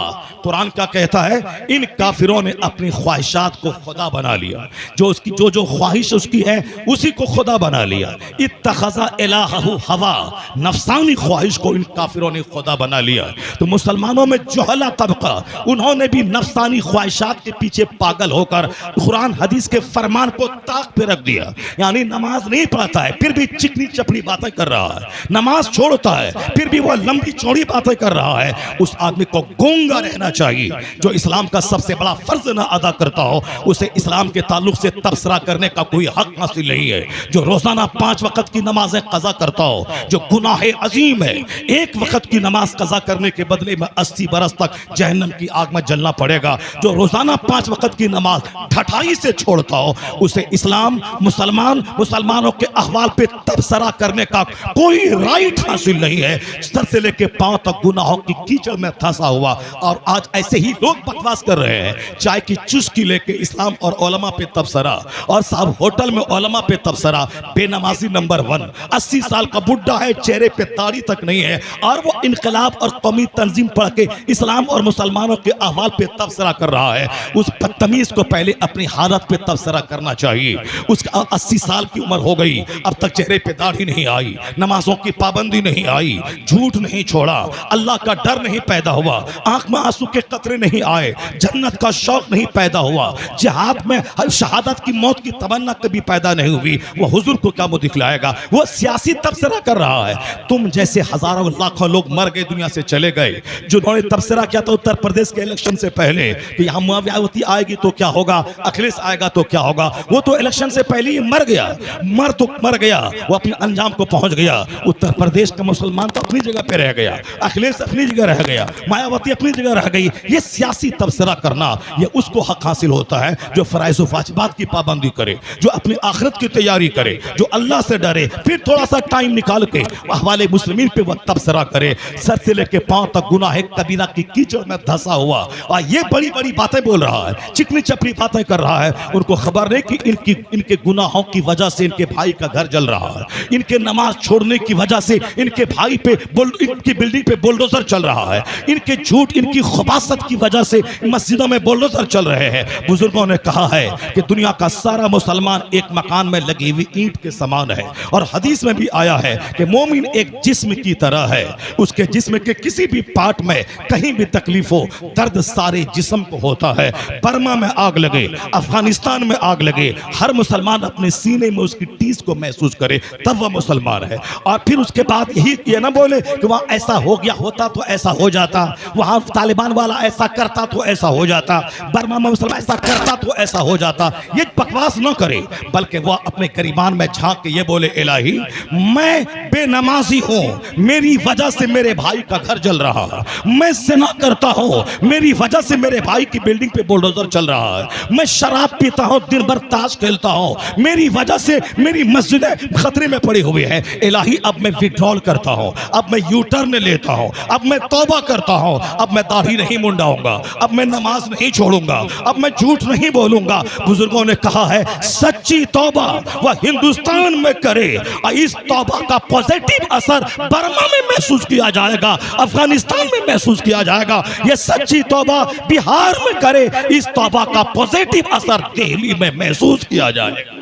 कुरान क्या कहता है, इन काफिरों ने अपनी ख्वाहिशात को खुदा बना लिया, जो उसकी जो ख्वाहिश उसकी है उसी को खुदा बना लिया। इत्तखज़ा इलाहहु हवा, नफसानी ख्वाहिश को इन काफिरों ने खुदा बना लिया। तो मुसलमानों में जोहला तबका, उन्होंने भी नफसानी ख्वाहिशात के पीछे पागल होकर कुरान हदीस के फरमान को ताक पे रख दिया। यानी नमाज नहीं पढ़ता है फिर भी चिकनी चपड़ी बातें कर रहा है, नमाज छोड़ता है फिर भी वह लंबी चौड़ी बातें कर रहा है। उस आदमी को गूंगा रहना चाहिए। जो इस्लाम का सबसे बड़ा फर्ज ना अदा करता हो उसे इस्लाम के ताल्लुक से तबसरा करने का कोई हक हासिल नहीं है। जो रोजाना 5 वक्त की नमाजें कज़ा करता हो, जो गुनाह अजीम है, 1 वक्त की नमाज कज़ा करने के बदले में 80 बरस तक जहन्नम की आग में जलना पड़ेगा। जो रोजाना 5 वक्त की नमाज ढठाई से छोड़ता हो उसे इस्लाम मुसलमानों के अहवाल पे तबसरा करने का कोई राइट हासिल नहीं है। सर से लेके पांव तक गुनाहों की कीचड़ में फंसा हुआ। और आज ऐसे ही लोग बकवास कर रहे हैं, चाय की चुस्की लेके इस्लाम और उलमा पे तबसरा, और साहब होटल में उलमा पे तबसरा। बेनमाजी नंबर 1, 80 साल का बुढ़ा है, चेहरे पे दाढ़ी तक नहीं है, और वो इनकलाब और कौमी तंजीम पढ़ के इस्लाम और मुसलमानों के अहवाल पे तबसरा कर रहा है। उस बदतमीज को पहले अपनी हालत पे तबसरा करना चाहिए। उसका 80 साल की उम्र हो गई, अब तक चेहरे पे दाढ़ी नहीं आई, नमाजों की पाबंदी नहीं आई, झूठ नहीं छोड़ा, अल्लाह का डर नहीं पैदा हुआ, आंख में आंसू के कतरे नहीं आए, जन्नत का शौक नहीं पैदा हुआ, जिहाद में शहादत की मौत की तमन्ना कभी पैदा नहीं हुई, वो हुजूर को क्या मुंह दिखलाएगा। वो सियासी तबसरा कर रहा है। तुम जैसे हजारों लाखों लोग मर गए, दुनिया से चले गए, जिन्होंने तबसरा किया था उत्तर प्रदेश के इलेक्शन से पहले कि यहाँ मायावती आएगी तो क्या होगा, अखिलेश आएगा तो क्या होगा। वो तो इलेक्शन से पहले ही मर गया, मर गया, वो अपने अंजाम को पहुंच गया। उत्तर प्रदेश का मुसलमान तो अपनी जगह पे रह गया, अखिलेश अपनी जगह रह गया, मायावती अपनी जगह रह गई। ये सियासी तबसरा करना, ये उसको हक हासिल होता है जो फराइज़ व वाजिबात की पाबंदी करे, जो अपनी आखिरत की तैयारी करे, जो अल्लाह से डरे, फिर थोड़ा सा टाइम निकाल के अहवाले मुस्लिमीन पे वह तबसरा करे। सर से लेके पांव तक गुनाह कबीरा की कीचड़ में धंसा हुआ, और ये बड़ी बड़ी बातें बोल रहा है, चिकनी चपड़ी बातें कर रहा है। उनको खबर नहीं कि इनके गुनाहों की वजह से इनके भाई का घर जल रहा है, इनके नमाज छोड़ने की वजह से इनके भाई पे इनकी बिल्डिंग पे बुलडोजर चल रहा है, इनके झूठ इनकी खबासत की वजह से मस्जिदों में बुलडोजर चल रहे हैं। बुजुर्गों ने कहा है कि दुनिया का सारा मुसलमान एक मकान में लगी हुई ईंट के समान है, और हदीस में भी आया है कि मोमिन एक जिस्म की तरह है, उसके जिस्म के किसी भी पार्ट में कहीं भी तकलीफ हो, दर्द सारे जिस्म को होता है। बर्मा में आग लगे, अफगानिस्तान में आग लगे, हर मुसलमान अपने सीने में उसकी टीस को महसूस करे, तब वह मुसलमान है। और फिर उसके बाद यही ये ना बोले कि वहां ऐसा हो गया होता तो ऐसा हो जाता, वहां तालिबान वाला ऐसा करता तो ऐसा हो जाता, बर्मा में मुसलमान ऐसा करता तो ऐसा हो जाता। ये बकवास न करे, बल्कि वह अपने करीबान में झांक के ये बोले, इलाही मैं बेनमाजी हूं, मेरी वजह से मेरे भाई का घर जल रहा है, मैं जिना करता हूं, मेरी वजह से मेरे भाई की बिल्डिंग पे बुलडोजर चल रहा है, मैं शराब पीता हूं, दिन भर ताश खेलता हूं, मेरी वजह से मेरी मस्जिदें खतरे में पड़ी हुई है। इलाही अब मैं विड्रॉल करता हूं, अब मैं यू टर्न लेता हूं, अब मैं तौबा करता हूं, अब मैं दाढ़ी नहीं मुंडाऊंगा, अब मैं नमाज नहीं छोड़ूंगा, अब मैं झूठ नहीं बोलूंगा। बुजुर्गों ने कहा है सच्ची तौबा वह हिंदुस्तान में करे, और इस तौबा का पॉजिटिव असर बर्मा में महसूस किया जाएगा, अफगानिस्तान में महसूस किया जाएगा। यह सच्ची तौबा बिहार में करे, इस तौबा का पॉजिटिव असर दिल्ली में महसूस किया जाएगा।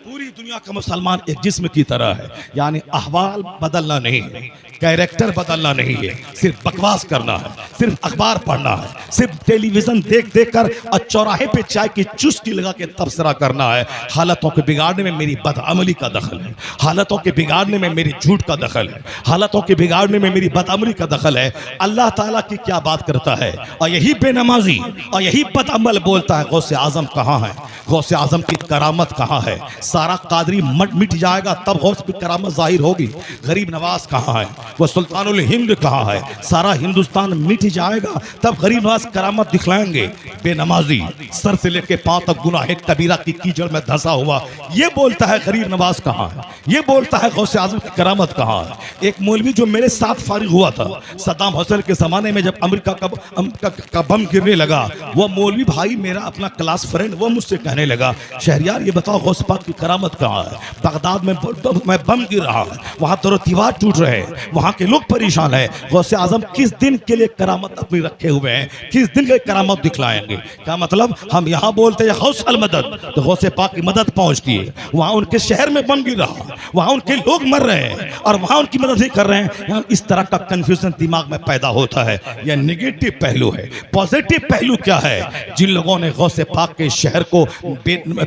पूरी दुनिया का मुसलमान एक जिस्म की तरह है, यानी अहवाल बदलना नहीं है, कैरेक्टर बदलना नहीं है, सिर्फ बकवास करना है, सिर्फ अखबार पढ़ना है, सिर्फ टेलीविजन देख देख कर और चौराहे पे चाय की चुस्की लगा के तबसरा करना है। हालतों के बिगाड़ने में मेरी बदअमली का दखल है, हालतों के बिगाड़ने में मेरी झूठ का दखल है, हालतों के बिगाड़ने में मेरी बदअमली का दखल है। अल्लाह ताला की क्या बात करता है, और यही बेनमाजी और यही बदअमल बोलता है गौसे आजम कहाँ है, गौसे आजम की करामत कहाँ है। सारा कादरी मिट जाएगा तब गौस की करामत जाहिर होगी। गरीब नवाज कहाँ है, वो सुल्तानुल हिंद कहाँ है, सारा हिंदुस्तान मिट जाएगा तब गरीब नवाज करामत दिखलाएंगे। बेनमाजी सर से लेके पांव तक गुनाह कबीरा की कीचड़ में धंसा हुआ, ये बोलता है गरीब नवाज कहाँ है, ये बोलता है गौसे आजम की करामत कहाँ है। एक मौलवी जो मेरे साथ फारिग हुआ था सद्दाम हुसैन के जमाने में, जब अमेरिका का बम गिरने लगा, वो मौलवी भाई मेरा अपना क्लास फ्रेंड, वो मुझसे कहने लगा, शहरियार ये बताओ गौस पाक की करामत कहाँ है। बगदाद में बम गिर रहा है, वहां तो दीवार टूट रहे हैं, वहां के लोग परेशान है, गौसे आजम किस दिन के लिए करामत अपनी रखे हुए हैं, किस दिन के करामत दिखलाएंगे। क्या मतलब, हम यहाँ बोलते हैं गौस अल मदद, तो गौसे पाक की मदद पहुंचती है, वहां उनके शहर में बम गिर रहा, वहां उनके लोग मर रहे हैं और वहां उनकी मदद नहीं कर रहे हैं। इस तरह का कंफ्यूजन दिमाग में पैदा होता है। यह नेगेटिव पहलू है। पॉजिटिव पहलू क्या है, जिन लोगों ने गौसे पाक के शहर को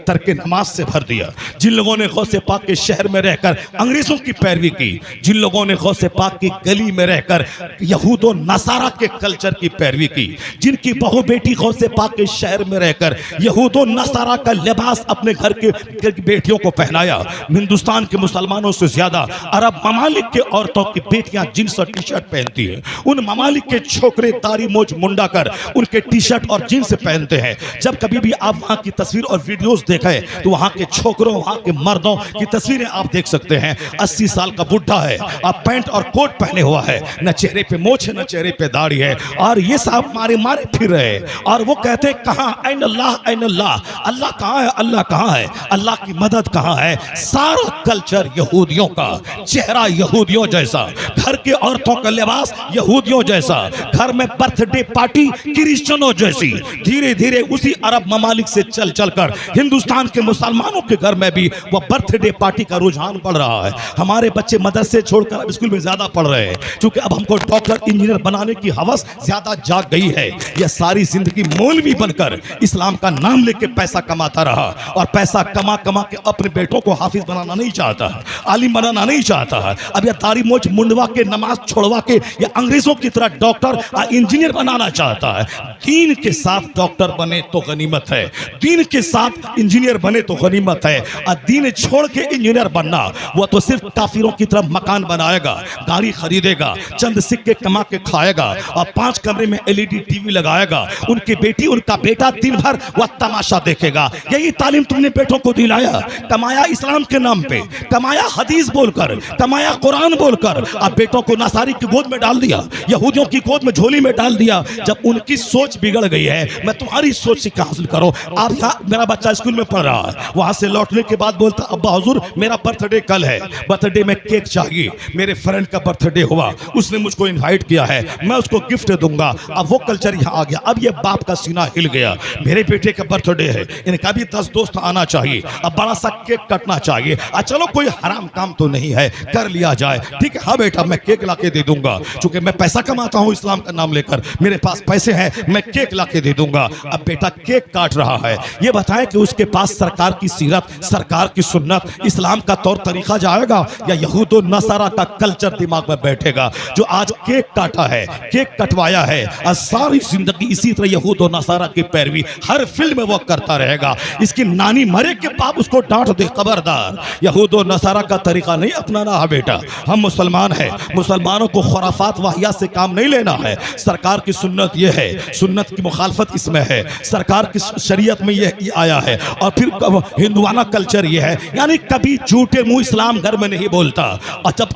तर्के नमाज से भर दिया, जिन लोगों ने गौसे पाक के शहर में रहकर अंग्रेजों की पैरवी की, जिन लोगों ने गौसे पाक की गली में रहकर यहूद और नसारा के कल्चर की पैरवी की, जिनकी बहू बेटी गौसे पाक के शहर में रहकर यहूद और नसारा का लिबास अपने घर के बेटियों को पहनाया। हिंदुस्तान के मुसलमानों से ज्यादा अरब ममालिक के औरतों की बेटियां जींस और टी शर्ट पहनती हैं। उन ममालिक के छोकरे दाढ़ी मोछ मुंडा कर उनके टी शर्ट और जींस पहनते हैं। जब कभी भी आप वहां की तस्वीर और वीडियोस देखें तो वहां के छोकरों, वहां के मर्दों की तस्वीरें आप देख सकते हैं। 80 साल का बुढ़ा है, आप पैंट और कोट पहने हुआ है, न चेहरे पे मोछ है न चेहरे पे दाढ़ी है, और ये साहब मारे मारे फिर रहे हैं और वो कहते हैं कहां ऐन अल्लाह, ऐन अल्लाह, अल्लाह कहां है, अल्लाह कहां है, अल्लाह की मदद कहां है। सारा कल्चर यहूदियों का, चेहरा यहूदियों जैसा, घर के औरतों का लिबास यहूदियों जैसा, घर में बर्थडे पार्टी क्रिश्चियनों जैसी। धीरे धीरे उसी अरब ममालिक से चल चल कर हिंदुस्तान के मुसलमानों के घर में भी वो बर्थडे पार्टी का रुझान बढ़ रहा है। हमारे बच्चे मदरसे छोड़कर अब स्कूल में ज्यादा पढ़ रहे हैं, क्योंकि अब हमको डॉक्टर इंजीनियर बनाने की हवस ज्यादा जाग गई है। यह सारी जिंदगी मौलवी बनकर इस्लाम का नाम लेके पैसा कमाता रहा और पैसा कमा कमा के अपने बेटों को हाफिज बनाना नहीं चाहता है, आलिम बनाना नहीं चाहता है। अब यह दाढ़ी मोछ मुंडवा के, नमाज छोड़वा के ये अंग्रेजों की तरह डॉक्टर और इंजीनियर बनाना चाहता है। दीन के साथ डॉक्टर बने तो गनीमत है, दीन के साथ इंजीनियर बने तो गनीमत है। और दीन छोड़ के इंजीनियर बनना, वो तो सिर्फ काफिरों की तरह मकान बनाएगा, गाड़ी खरीदेगा, चंद सिक्के कमा के खाएगा और 5 कमरे में LED टीवी लगाएगा। उनकी बेटी, उनका बेटा दिन भर वह तमाशा देखेगा। यही तालीम तुमने बेटों को दिलाया, कमाया इस्लाम के नाम पे, कमाया हदीस बोलकर, कमाया कुरान बोलकर, अब बेटों को नसारी की गोद में डाल दिया, यहूदियों की गोद में झोली में डाल दिया। जब उनकी सोच बिगड़ गई है, मैं तुम्हारी सोच से क्या हासिल करो। आप यहाँ, मेरा बच्चा स्कूल में पढ़ रहा है, वहां से लौटने के बाद बोलता अब्बा हुजूर मेरा बर्थडे कल है, बर्थडे में केक चाहिए, मेरे फ्रेंड का बर्थडे हुआ, उसने मुझको इनवाइट किया है, मैं उसको गिफ्ट दूंगा। अब वो कल्चर यहाँ आ गया। अब ये बाप का सीना हिल गया, मेरे बेटे का बर्थडे है, इनका भी 10 दोस्त आना चाहिए, अब बड़ा सा केक कटना चाहिए। चलो कोई हराम काम तो नहीं है, कर लिया जाए। ठीक है, हाँ बेटा मैं केक ला के दे दूंगा, क्योंकि मैं पैसा कमाता हूँ इस्लाम का नाम लेकर, मेरे पास पैसे हैं, मैं केक ला के दे दूंगा। अब बेटा केक काट रहा है, ये बताएं कि उसके पास सरकार की सीरत, सरकार की सुन्नत, इस्लाम का तौर तरीका जाएगा या यहूद और नसारा का कल्चर दिमाग में बैठेगा? जो आज केक काटा है, केक कटवाया है, और सारी जिंदगी इसी तरह यहूद और नसारा की पैरवी हर फिल्म में वो करता रहेगा। इसकी नानी मरे के बाप उसको डांट दे, खबरदार, यहूद और नसारा का तरीका नहीं अपनाना है बेटा। हम मुसलमान हैं, मुसलमानों को खुराफात वाहियात से काम नहीं लेना है। सरकार की सुन्नत ये है, सुन्नत की मुखालफत इसमें है, सरकार की शरीयत में ये आया है। और फिर हिंदुआना कल्चर ये है, यानी कभी झूठे मुंह इस्लाम घर में नहीं बोलता। और जब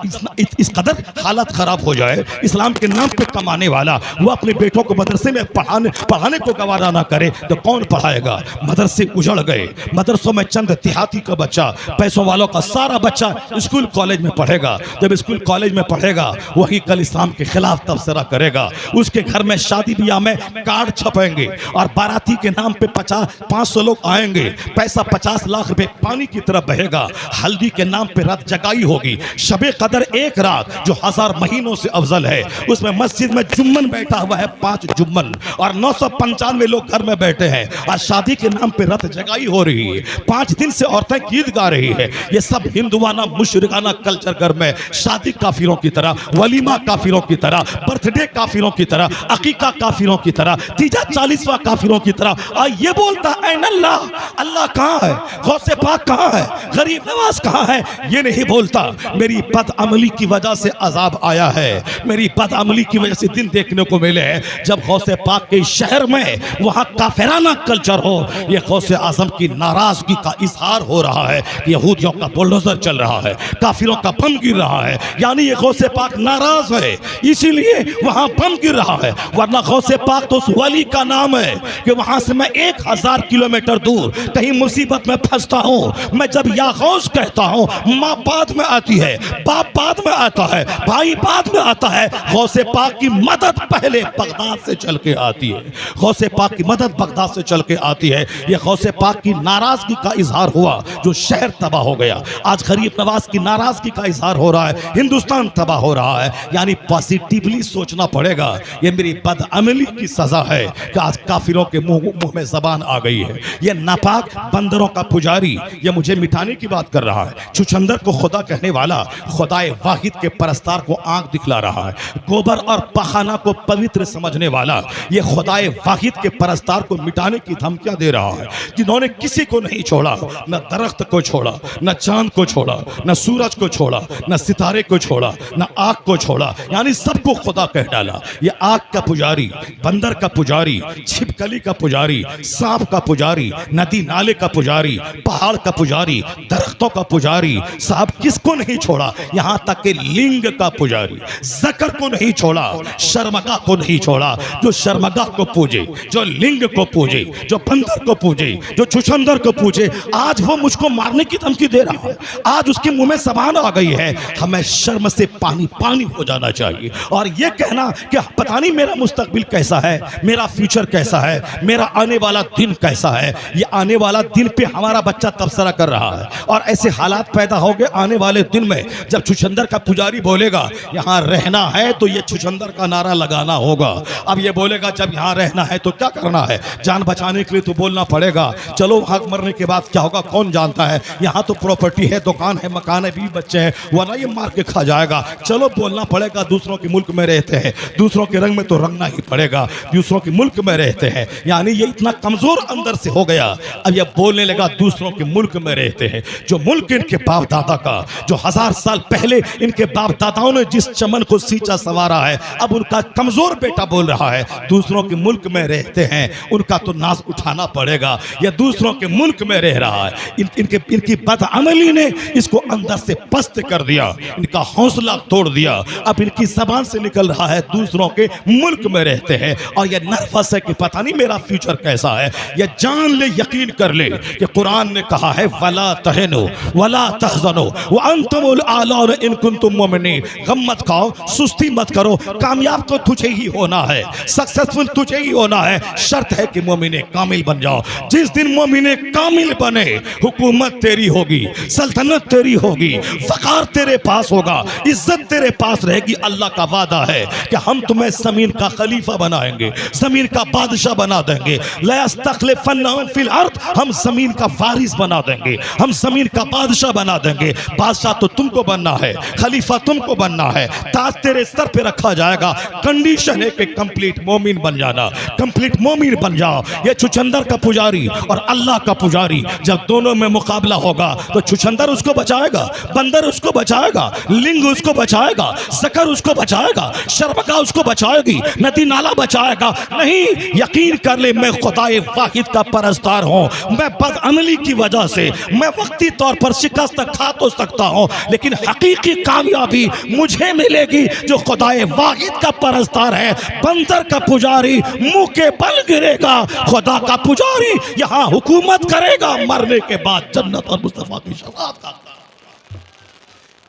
इस कदर हालत खराब हो जाए, इस्लाम के नाम पे कमाने वाला वो अपने बेटों को मदरसे में पढ़ाने को गवारा ना करे तो कौन पढ़ाएगा? मदरसे उजड़ गए, मदरसों में चंद देहाती का बच्चा, पैसों वालों का सारा बच्चा स्कूल कॉलेज में पढ़ेगा। जब स्कूल कॉलेज में पढ़ेगा वही कल इस्लाम के खिलाफ तबसरा करेगा। उसके घर में शादी ब्याह में कार्ड छपेंगे और बाराती के नाम पे 500 लोग आएंगे, पैसा 50 लाख रुपए पानी की तरफ बहेगा। हल्दी के नाम पे रात जगाई होगी, शबे कदर एक रात जो 1000 महीनों से अफजल है, उसमें मस्जिद में जुम्मन बैठा हुआ है, 5 जुम्मन, और 995 लोग घर में बैठे हैं और शादी के नाम पे रात जगाई हो रही है। 5 दिन से औरतें गीत गा रही है। ये सब हिंदुआना मुशरिकाना कल्चर घर में शादी काफिरों की तरह, वलीमा काफिरों की तरह, बर्थडे काफिरों की तरह, अकीका काफिरों की तरह, तीजा 40वां काफिरों की तरह। और ये बोलता है अल्लाह, अल्लाह कहाँ है, गौसे पाक कहाँ है, गरीब नवाज कहाँ है? ये नहीं बोलता मेरी बदअमली की वजह से अजाब आया है, मेरी बदअमली की वजह से दिन देखने को मिले हैं। जब गौसे पाक के शहर में वहाँ काफिराना कल्चर हो, ये गौसे आजम की नाराजगी का इजहार हो रहा है। यहूदियों का बुलडोजर चल रहा है, काफिरों का बम गिर रहा है, यानी ये गौसे पाक नाराज है, इसीलिए वहाँ बम गिर रहा है। वरना गौसे पाक तो उस वली का नाम है कि वहाँ से मैं 1000 किलोमीटर दूर कहीं मुसीबत में फंसता हूँ, मैं जब या गौस कहता हूँ, माँ बाद में आती है, बाप बाद में आता है, भाई बाद में आता है। गौसे पाक की मदद पहले बगदाद से चल के आती है, गौसे पाक की मदद बगदाद से चल के आती है। ये गौसे पाक की नाराजगी का इजहार हुआ, जो शहर तबाह हो गया। आज गरीब नवाज की नाराजगी का इजहार हो रहा है, हिंदुस्तान तबाह हो रहा है। यानी पॉजिटिवली सोचना पड़ेगा। ये मेरी बदअमली की सजा है कि आज काफिरों के मुंह में जबान आ गई है। ये नापाक बंदरों का पुजारी ये मुझे मिटाने की बात कर रहा है। छुछंदर को खुदा कहने वाला खुदाए वाहिद के परस्तार को आंख दिखला रहा है। गोबर और पखाना को पवित्र समझने वाला ये खुदाए वाहिद के परस्तार को मिटाने की धमकियां दे रहा है। जिन्होंने किसी को नहीं छोड़ा, न दरख्त को छोड़ा, न चांद को छोड़ा, न सूरज को छोड़ा, न सितारे को छोड़ा, न आग को छोड़ा, यानी सबको खुदा कह डाला। ये आग का पुजारी, बंदर का पुजारी, छिपकली का पुजारी, सांप का पुजारी, नदी नाले का पुजारी, पहाड़ का पुजारी, दरख्तों का पुजारी, साहब किसको नहीं छोड़ा? यहाँ तक कि लिंग का पुजारी, जकर को नहीं छोड़ा, शर्मगा को नहीं छोड़ा। जो शर्मगा को पूजे, जो लिंग को पूजे, जो बंदर को पूजे, जो छुछंदर को पूजे, आज वो मुझको मारने की धमकी दे रहा है। आज उसके मुंह में जबान आ गई है। हमें शर्म से पानी पानी हो जाना चाहिए और ये कहना कि पता नहीं मेरा मुस्तकबिल कैसा है, मेरा फ्यूचर कैसा है, मेरा आने वाला दिन कैसा है। ये आने वाला दिन पे हमारा बच्चा तबसरा कर रहा है और ऐसे हालात पैदा हो गए आने वाले दिन में जब छुछंदर का पुजारी बोलेगा यहाँ रहना है तो ये छुछंदर का नारा लगाना होगा। अब ये बोलेगा जब यहाँ रहना है तो क्या करना है, जान बचाने के लिए तो बोलना पड़ेगा। चलो हक मरने के बाद क्या होगा कौन जानता है। यहाँ तो प्रॉपर्टी है, दुकान है, मकान है, बीवी बच्चे हैं, वरना ये मार के खा जाएगा। चलो बोलना पड़ेगा, दूसरों के मुल्क में रहते हैं, दूसरों के रंग में तो रंगना ही पड़ेगा, दूसरों के मुल्क में रहते हैं। यानी ये इतना कमजोर अंदर से हो गया, अब ये बोलने लगा दूसरों के मुल्क में रहते हैं। जो मुल्क इनके बाप दादा का, जो 1000 साल पहले इनके बाप दादाओं ने जिस चमन को सींचा संवारा है, अब उनका कमजोर बेटा बोल रहा है दूसरों के मुल्क में रहते हैं, उनका तो नाज उठाना पड़ेगा। यह दूसरों के मुल्क में रह रहा है। इनकी बदअमली ने इसको अंदर से पस्त कर दिया, इनका हौसला तोड़ दिया। अब इनकी जबान से निकल रहा है दूसरों के मुल्क में रहते हैं और यह नर्वस है कि पता नहीं मेरा फ्यूचर कैसा है। यह जान ले, यकीन कर ले कि कुरान ने कहा है वला तहनु वला तहज़नु व अंतुमुल आलौन इन कुंतुम मुमिनीन। गम मत खाओ, सुस्ती मत करो, कामयाब तो तुझे ही होना है, सक्सेसफुल तुझे ही होना है। शर्त है कि मोमिने कामिल बन जाओ। जिस दिन मोमिने कामिल बने हुकूमत तेरी होगी, सल्तनत तेरी होगी, फकार तेरे पास होगा, इज्जत तेरे पास रहेगी। अल्लाह का वादा है कि हम तुम्हें जमीन का खलीफा बनाएंगे, जमीन का बादशाह बना देंगे। लयस्तखलिफन्नहुम फिल अर्द, हम जमीन का वारिस बना देंगे, हम जमीन का बादशाह बना देंगे। बादशाह तो तुमको बनना है, खलीफा तुमको बनना है, ताज तेरे सर पे रखा जाएगा। कंडीशन है कि कंप्लीट मोमिन बन जाना, कंप्लीट मोमिन बन जाओ। ये छुछंदर का पुजारी और अल्लाह का पुजारी जब दोनों में मुकाबला होगा तो छुछंदर उसको बचाएगा, बंदर उसको बचाएगा, लिंग उसको बचाएगा, जकर उसको बचाएगा, शर्मगा उसको बचाएगी, नदी नाला बचाएगा। नहीं, यकीन कर ले मैं खुदाए वाहिद का परस्तार हूं। मैं बदअमली की वजह से मैं वक्ती तौर पर शिकस्त खा तो सकता हूं, लेकिन हकीकी कामयाबी मुझे मिलेगी जो खुदाए वाहिद का परस्तार है। बंदर का पुजारी मुंह के बल गिरेगा, खुदा का पुजारी यहां हुकूमत करेगा मरने के बाद जन्नत और मुस्तफा की शफाअत का।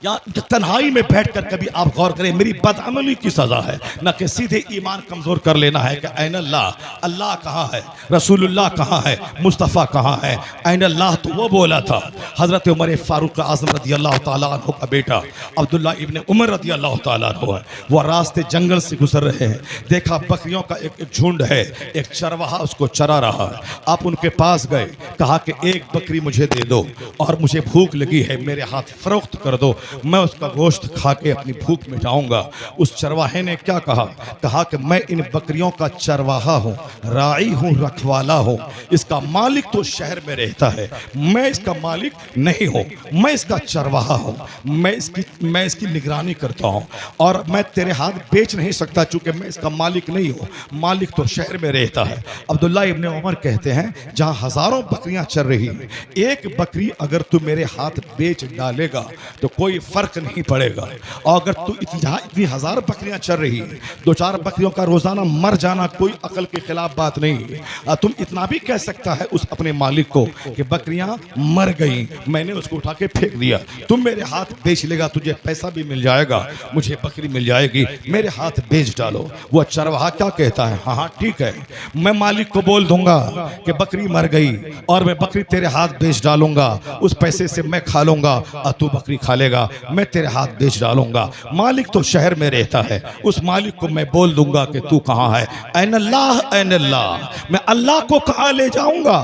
या तन्हाई में बैठकर कभी आप गौर करें, मेरी बदअमली की सजा है ना कि सीधे ईमान कमजोर कर लेना है कि ऐन अल्लाह, अल्लाह कहाँ है, रसूलुल्लाह कहाँ है, मुस्तफ़ा कहाँ है। ऐन अल्लाह तो वो बोला था हज़रत उमर फारूक आज़म रज़ी अल्लाह ताला अन्हु का बेटा अब्दुल्ला इब्न उमर रज़ी अल्लाह ताला अन्हु है। वो रास्ते जंगल से गुजर रहे हैं, देखा बकरियों का एक झुंड है, एक चरवाहा उसको चरा रहा है। आप उनके पास गए, कहा कि एक बकरी मुझे दे दो और मुझे भूख लगी है, मेरे हाथ फरोख्त कर दो, मैं उसका गोश्त खा के अपनी भूख मिटाऊंगा। उस चरवाहे ने क्या कहा? कहा कि मैं इन बकरियों का चरवाहा हूँ, राई हूँ, रखवाला हूँ, इसका मालिक तो शहर में रहता है, मैं इसका मालिक नहीं हूँ, मैं इसका चरवाहा हूँ, मैं इसकी निगरानी करता हूँ और मैं तेरे हाथ बेच नहीं सकता चूंकि मैं इसका मालिक नहीं हूँ, मालिक तो शहर में रहता है। अब्दुल्ला इब्न उमर कहते हैं जहाँ हजारों बकरियां चल रही हैं, एक बकरी अगर तू मेरे हाथ बेच डालेगा तो कोई फर्क नहीं पड़ेगा, और अगर तू इतनी हजार बकरियां चल रही है, दो चार बकरियों का रोजाना मर जाना कोई अकल के खिलाफ बात नहीं है। तुम इतना भी कह सकता है उस अपने मालिक को कि बकरियां मर गई, मैंने उसको उठा के फेंक दिया, तुम मेरे हाथ बेच लेगा, तुझे पैसा भी मिल जाएगा, मुझे बकरी मिल जाएगी, मेरे हाथ बेच डालो। वो चरवाहा क्या कहता है? हाँ हाँ ठीक है, मैं मालिक को बोल दूंगा कि बकरी मर गई और मैं बकरी तेरे हाथ बेच डालूंगा, उस पैसे से मैं खा लूंगा और तू बकरी खा लेगा, मैं तेरे हाथ बेच डालूंगा। मालिक तो शहर में रहता है, उस मालिक को मैं बोल दूंगा कि तू कहाँ है। ऐन अल्लाह, ऐन अल्लाह, मैं अल्लाह को कहाँ ले जाऊंगा,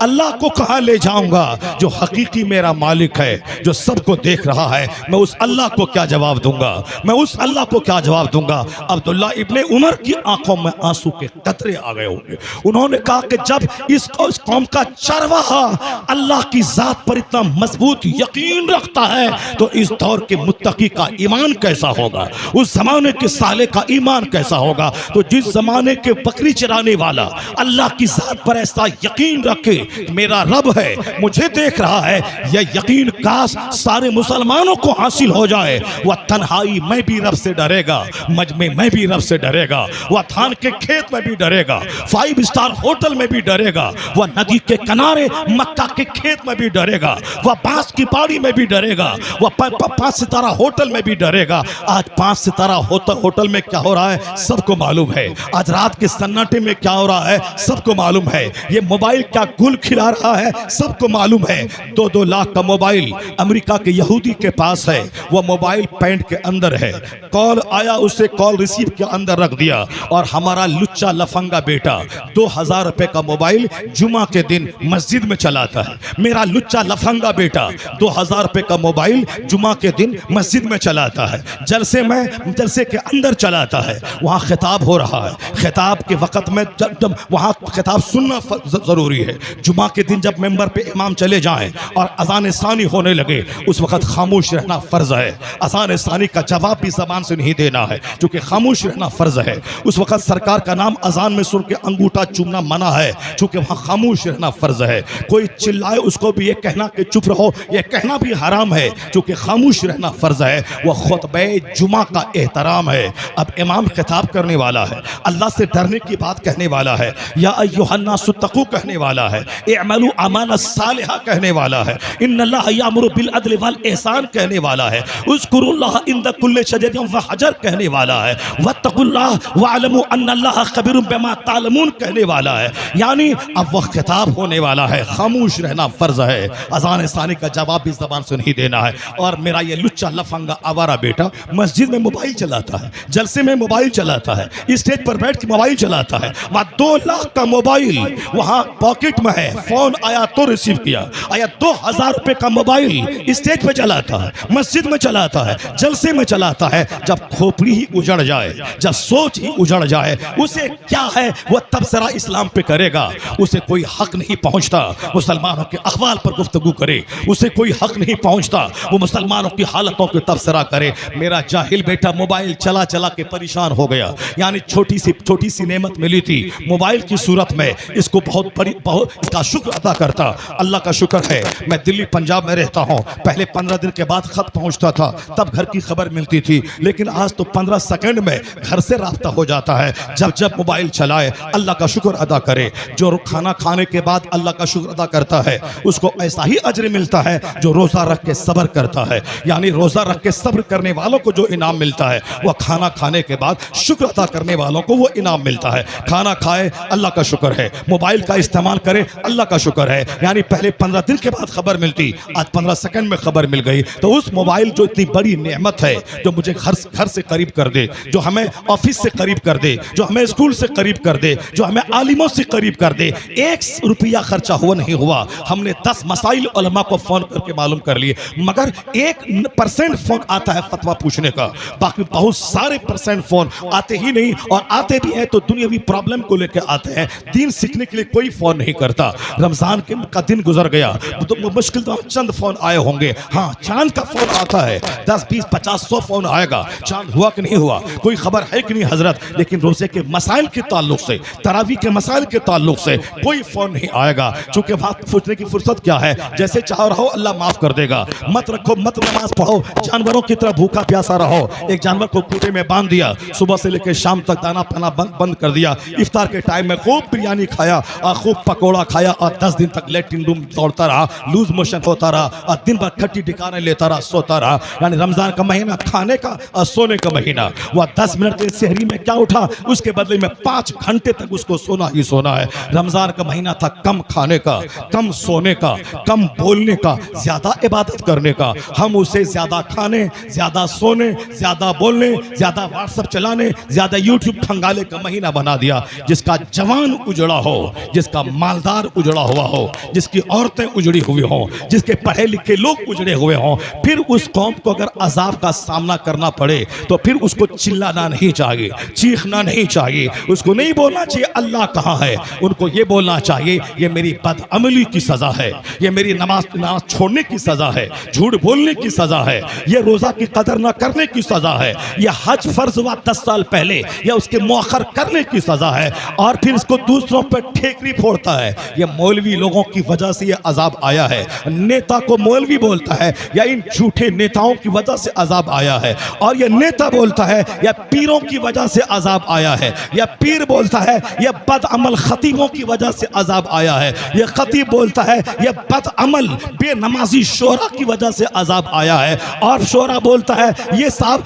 अल्लाह को कहाँ ले जाऊंगा जो हकीकी मेरा मालिक है, जो सबको देख रहा है। मैं उस अल्लाह को क्या जवाब दूंगा, मैं उस अल्लाह को क्या जवाब दूंगा। अब्दुल्ला इब्ने उमर की आंखों में आंसू के कतरे आ गए होंगे। उन्होंने कहा कि जब इस कौम का चरवाहा अल्लाह की जात पर इतना मजबूत यकीन रखता है तो इस दौर के मुत्तकी का ईमान कैसा होगा, उस जमाने के साले का ईमान कैसा होगा। तो जिस जमाने के बकरी चराने वाला अल्लाह की जात पर ऐसा यकीन रखे, मेरा रब है, मुझे देख रहा है, यह यकीन काश सारे मुसलमानों को हासिल हो जाए। वह तन्हाई में भी रब से डरेगा, मजमे में भी रब से डरेगा, वह धान के खेत में भी डरेगा, 5 स्टार होटल में भी डरेगा, वह नदी के किनारे मक्का के खेत में भी डरेगा, वह बांस की पहाड़ी में भी डरेगा, वह 5 सितारा होटल में भी डरेगा। आज 5 सितारा होटल में क्या हो रहा है सबको मालूम है, आज रात के सन्नाटे में क्या हो रहा है सबको मालूम है, ये मोबाइल क्या गुल खिला रहा है सबको मालूम है। 2-2 लाख का मोबाइल अमेरिका के यहूदी के पास है, वो मोबाइल पैंट के अंदर है, कॉल आया उसे कॉल रिसीव के अंदर रख दिया, और हमारा लुच्चा लफंगा बेटा 2000 रुपए का मोबाइल जुमा के दिन मस्जिद में चलाता है। मेरा लुच्चा लफंगा बेटा 2000 रुपए का मोबाइल जुमा के दिन मस्जिद में चलाता है, जलसे के अंदर चलाता है, वहाँ खिताब हो रहा है, खिताब के वक़्त में जब वहाँ खिताब सुनना ज़रूरी है। जुमा के दिन जब मेंबर पे इमाम चले जाएं और अज़ान सानी होने लगे उस वक़्त खामोश रहना फ़र्ज़ है। अज़ान सानी का जवाब भी ज़बान से नहीं देना है क्योंकि खामोश रहना फ़र्ज़ है। उस वक़्त सरकार का नाम अज़ान में सुन के अंगूठा चूमना मना है क्योंकि वहाँ खामोश रहना फ़र्ज़ है। कोई चिल्लाए उसको भी ये कहना कि चुप रहो, ये कहना भी हराम है क्योंकि खामोश रहना फ़र्ज़ है। वह खुतबे जुमा का एहतराम है। अब इमाम खिताब करने वाला है, अल्लाह से डरने की बात कहने वाला है, या अय्युहन्नासु तक़ू कहने वाला है, इअमलू अमाला सालिहा कहने वाला है, इन्नल्लाह यामुरु बिल अदल वल एहसान कहने वाला है, उज़्कुरुल्लाह इंद कुल्लि शजरिन व हजर कहने वाला है, वत्तकुल्लाह वअलमू अन्नल्लाह खबीरुम बिमा तालमून कहने वाला है। यानी अब वह खिताब होने वाला है, खामोश रहना फ़र्ज़ है। अज़ान सानी का जवाब भी ज़बान से नहीं देना है। और मेरा ये लुच्चा लफंगा आवारा बेटा मस्जिद में मोबाइल चलाता है, जलसे में मोबाइल चलाता है, स्टेज पर बैठ के मोबाइल चलाता है, वहाँ 2 लाख का मोबाइल वहाँ पॉकेट में है, फोन आया तो रिसीव किया, आया 2000 रुपए का मोबाइल स्टेज पे चलाता है, मस्जिद में चलाता है, जलसे में चलाता है। जब खोपड़ी ही उजड़ जाए, जब सोच ही उजड़ जाए, उसे क्या है वह तबसरा इस्लाम पे करेगा। उसे कोई हक नहीं पहुंचता मुसलमानों के अहवाल पर गुफ्तगू करे, उसे कोई हक नहीं पहुंचता वो मुसलमानों की हालतों के तबसरा करे। मेरा जाहिल बेटा मोबाइल चला चला के परेशान हो गया, यानी छोटी सी नेमत मिली थी मोबाइल की सूरत में, इसको बहुत इसका शुक्र अदा करता। अल्लाह का शुक्र है मैं दिल्ली पंजाब में रहता हूँ, पहले 15 दिन के बाद खत पहुँचता था, तब घर की खबर मिलती थी, लेकिन आज तो 15 सेकंड में घर से राब्ता हो जाता है। जब मोबाइल चलाए अल्लाह का शुक्र अदा करे। जो खाना खाने के बाद अल्लाह का शुक्र अदा करता है उसको ऐसा ही अजर मिलता है जो रोजा रख के सब्र करता है। यानी रोजा रख के सब्र करने वालों को जो इनाम मिलता है वह खाना खाने के बाद शुक्र अदा करने वालों को वो इनाम मिलता है। खाना खाए अल्लाह का शुक्र है, मोबाइल का इस्तेमाल करे अल्लाह का शुक्र है। यानी पहले 15 दिन के बाद खबर मिलती, आज 15 सेकंड में खबर मिल गई। तो उस मोबाइल जो इतनी बड़ी नेमत है, जो मुझे घर से करीब कर दे, जो हमें ऑफिस से करीब कर दे, जो हमें स्कूल से करीब कर दे, जो हमें आलिमों से करीब कर दे, 1 रुपया खर्चा हुआ नहीं हुआ। हमने 10 मसाइल उलमा को फोन करके मालूम कर लिए, मगर 1% फोन आता है फतवा पूछने का, बाकी बहुत सारे परसेंट फोन आते ही नहीं, और आते भी हैं तो दुनियावी प्रॉब्लम को लेकर आते हैं, दीन सीखने के लिए कोई फोन नहीं करता। रमजान का दिन गुजर गया तो मुश्किल तो चंद फोन आए होंगे, हाँ चांद का फोन आता है, 10 20 50 100 फोन आएगा, चांद हुआ कि नहीं हुआ, कोई खबर है कि नहीं हजरत। लेकिन रोजे के मसाइल के ताल्लुक से, तरावी के मसाइल के ताल्लुक से कोई फोन नहीं आएगा, चूंकि बात पूछने की फुर्सत क्या है, जैसे चाहो रहो अल्लाह माफ कर देगा। मत रखो, मत नमाज पढ़ो, जानवरों की तरह भूखा प्यासा रहो। एक जानवर को खूंटे में बांध दिया, सुबह से लेकर शाम तक दाना पाना बंद कर दिया, इफ्तार के टाइम में खूब बिरयानी खाया और खूब पकोड़ा खाया, और 10 दिन तक लेटरिन रूम दौड़ता रहा, लूज मोशन होता रहा, और दिन भर खट्टी ठिकाने लेता रहा, सोता रहा। यानी रमजान का महीना खाने का और सोने का महीना। वह 10 मिनट के सहरी में क्या उठा, उसके बदले में 5 घंटे तक उसको सोना ही सोना है। रमजान का महीना था कम खाने का, कम सोने का, कम बोलने का, ज्यादा इबादत करने का। हम उसे ज्यादा खाने, ज्यादा सोने, ज्यादा बोलने, ज्यादा व्हाट्सएप चलाने, ज्यादा यूट्यूब खंगाले का महीना बना दिया। जिसका जवान उजड़ा हो, जिसका मालदार उजड़ा हुआ हो, जिसकी औरतें उजड़ी हुई हों, जिसके पढ़े लिखे लोग उजड़े हुए हों, फिर उस कौम को अगर अजाब का सामना करना पड़े तो फिर उसको चिल्लाना नहीं चाहिए, चीखना नहीं चाहिए, उसको नहीं बोलना चाहिए अल्लाह कहाँ है। उनको ये बोलना चाहिए ये मेरी बदअमली की सजा है, ये मेरी नमाज छोड़ने की सजा है, झूठ बोलने की सजा है, ये रोजा की कदर न करने की सजा है, ये हज फर्ज हुआ 10 साल पहले या उसके मौखर करने की सजा है, और फिर इसको दूसरों पर ठेकरी फोड़ता है। ये मौलवी लोगों की वजह से ये अजाब आया है, नेता को मौलवी बोलता है या इन झूठे नेताओं की वजह से अजाब आया है, और ये नेता बोलता है या पीरों की वजह से अजाब आया है, या पीर बोलता है या बदअमल खतीबों की वजह से अजाब आया है, ये खतीब बोलता है या बदअमल बेनमाजी शोरा की वजह से अजाब आया है, और शोरा बोलता है ये साहब